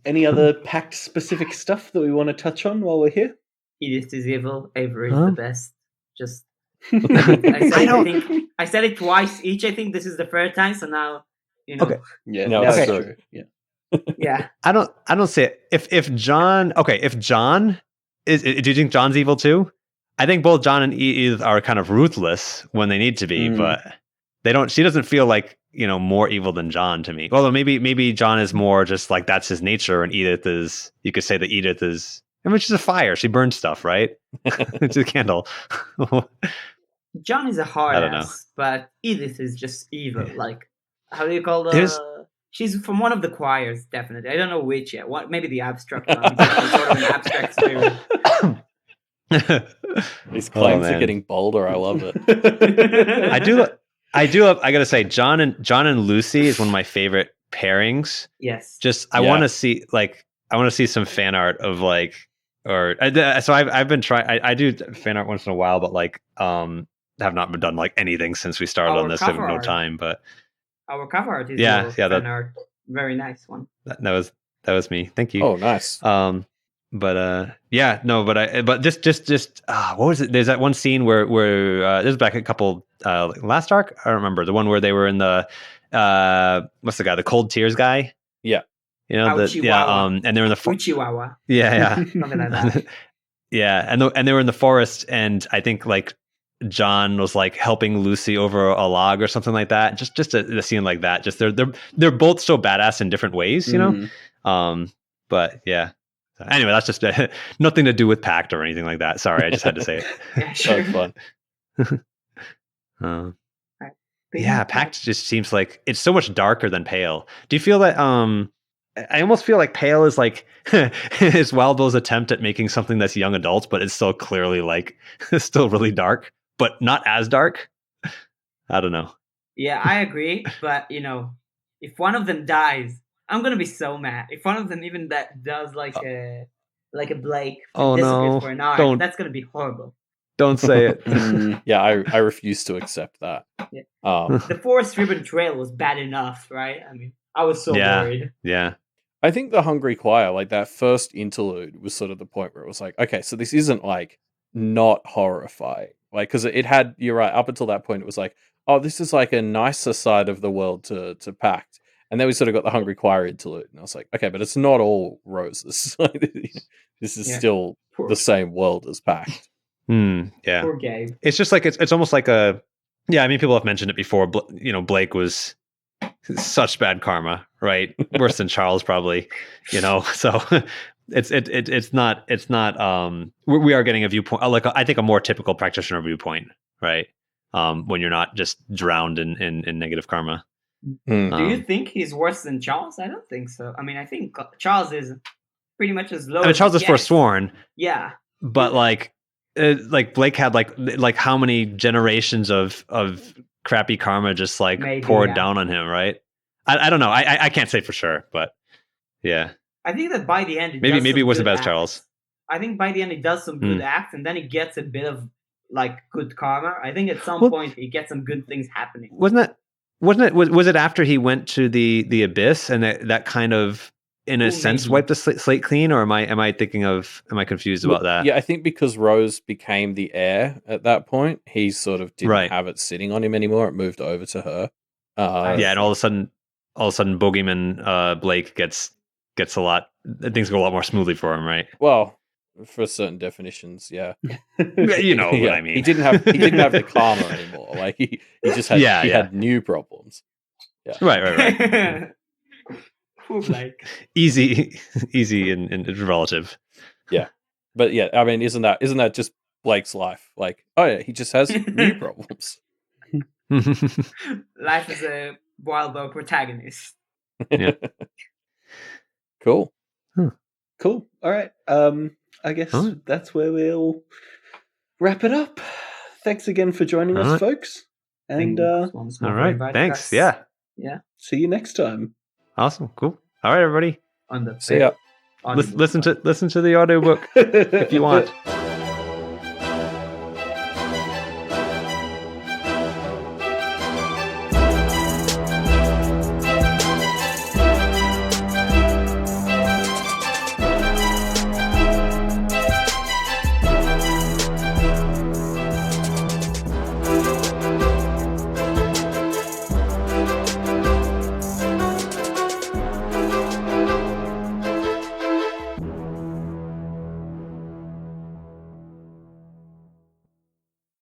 Any other Pact specific stuff that we want to touch on while we're here? Edith is evil. Avery is the best. Just I said it twice each. I think this is the third time. So now Okay. Yeah, No, that's okay. true. Yeah. Yeah. I don't say it. If John is, do you think John's evil too? I think both John and Edith are kind of ruthless when they need to be, but they don't. She doesn't feel like more evil than John to me. Although maybe John is more just like that's his nature, and Edith is. You could say that Edith is. I mean, she's a fire. She burns stuff, right? It's a candle. John is a hard I don't know. ass, but Edith is just evil. Like, how do you call There's- She's from one of the choirs, definitely. I don't know which yet. What? Maybe the abstract one. She's sort of an abstract spirit. These claims are man. getting bolder. I love it. I do. I gotta say, John and Lucy is one of my favorite pairings. Yes. Just I want to see some fan art of like, so I've been trying. I do fan art once in a while, but like have not been done like anything since we started Our on this. I have cover no art. fan, but Our cover art is Yeah, fan art. Very nice one. that was me. Thank you. Oh, nice. But just what was it? There's that one scene where this is back a couple last arc. I don't remember the one where they were in the what's the guy, the Cold Tears guy? Yeah. And they're in the Uchiwawa. yeah Something like that. yeah, and they were in the forest, and I think like John was like helping Lucy over a log or something like that. Just a scene like that. Just they're both so badass in different ways, But yeah. So anyway, that's just nothing to do with Pact or anything like that. Sorry, I just had to say it. Yeah, sure. So fun. Yeah, Pact just seems like it's so much darker than Pale. Do you feel that? I almost feel like Pale is like is Wildbow's attempt at making something that's young adults, but it's still clearly like it's still really dark, but not as dark. I don't know. Yeah, I agree. But if one of them dies, I'm gonna be so mad. If one of them even that does like a Blake disappears for an hour, that's gonna be horrible. Don't say it. Yeah, I refuse to accept that. Yeah. The Forest Ribbon Trail was bad enough, right? I mean, I was so worried. Yeah. I think the Hungry Choir, like that first interlude, was sort of the point where it was like, okay, so this isn't like not horrifying, like because it had. You're right. Up until that point, it was like, oh, this is like a nicer side of the world to Pact, and then we sort of got the Hungry Choir interlude, and I was like, okay, but it's not all roses. This is still the same world as Pact. Yeah. Poor Gabe. It's just like it's almost like a. Yeah, I mean, people have mentioned it before. Blake was such bad karma, right? Worse than Charles, probably. So it's not. We are getting a viewpoint, like I think a more typical practitioner viewpoint, right? When you're not just drowned in negative karma. Do you think he's worse than Charles? I don't think so. I mean, I think Charles is pretty much as low. I mean, Charles is forsworn. Yeah, but like Blake had like how many generations of crappy karma just like poured down on him, right? I don't know. I can't say for sure, but yeah. I think that by the end, maybe it wasn't bad as Charles. I think by the end he does some good acts, and then he gets a bit of like good karma. I think at some point he gets some good things happening. Was it after he went to the abyss and that kind of in a sense wiped the slate clean, or am I confused about that? Yeah, I think because Rose became the heir at that point, he sort of didn't have it sitting on him anymore. It moved over to her. And all of a sudden Bogeyman Blake gets a lot. Things go a lot more smoothly for him, right? Well, for certain definitions, yeah. You know what Yeah, I mean. He didn't have the karma anymore. Like he just had had new problems. Yeah. Right. Poor Blake. Easy and relative. Yeah. But yeah, I mean, isn't that just Blake's life? Like, oh yeah, he just has new problems. Life as a Wild Boar protagonist. Yeah. Cool. Cool. All right. I guess that's where we'll wrap it up. Thanks again for joining us, folks. And All right. Thanks. Yeah. See you next time. Awesome. Cool. All right, everybody. On the See ya. Listen to the audiobook if you want.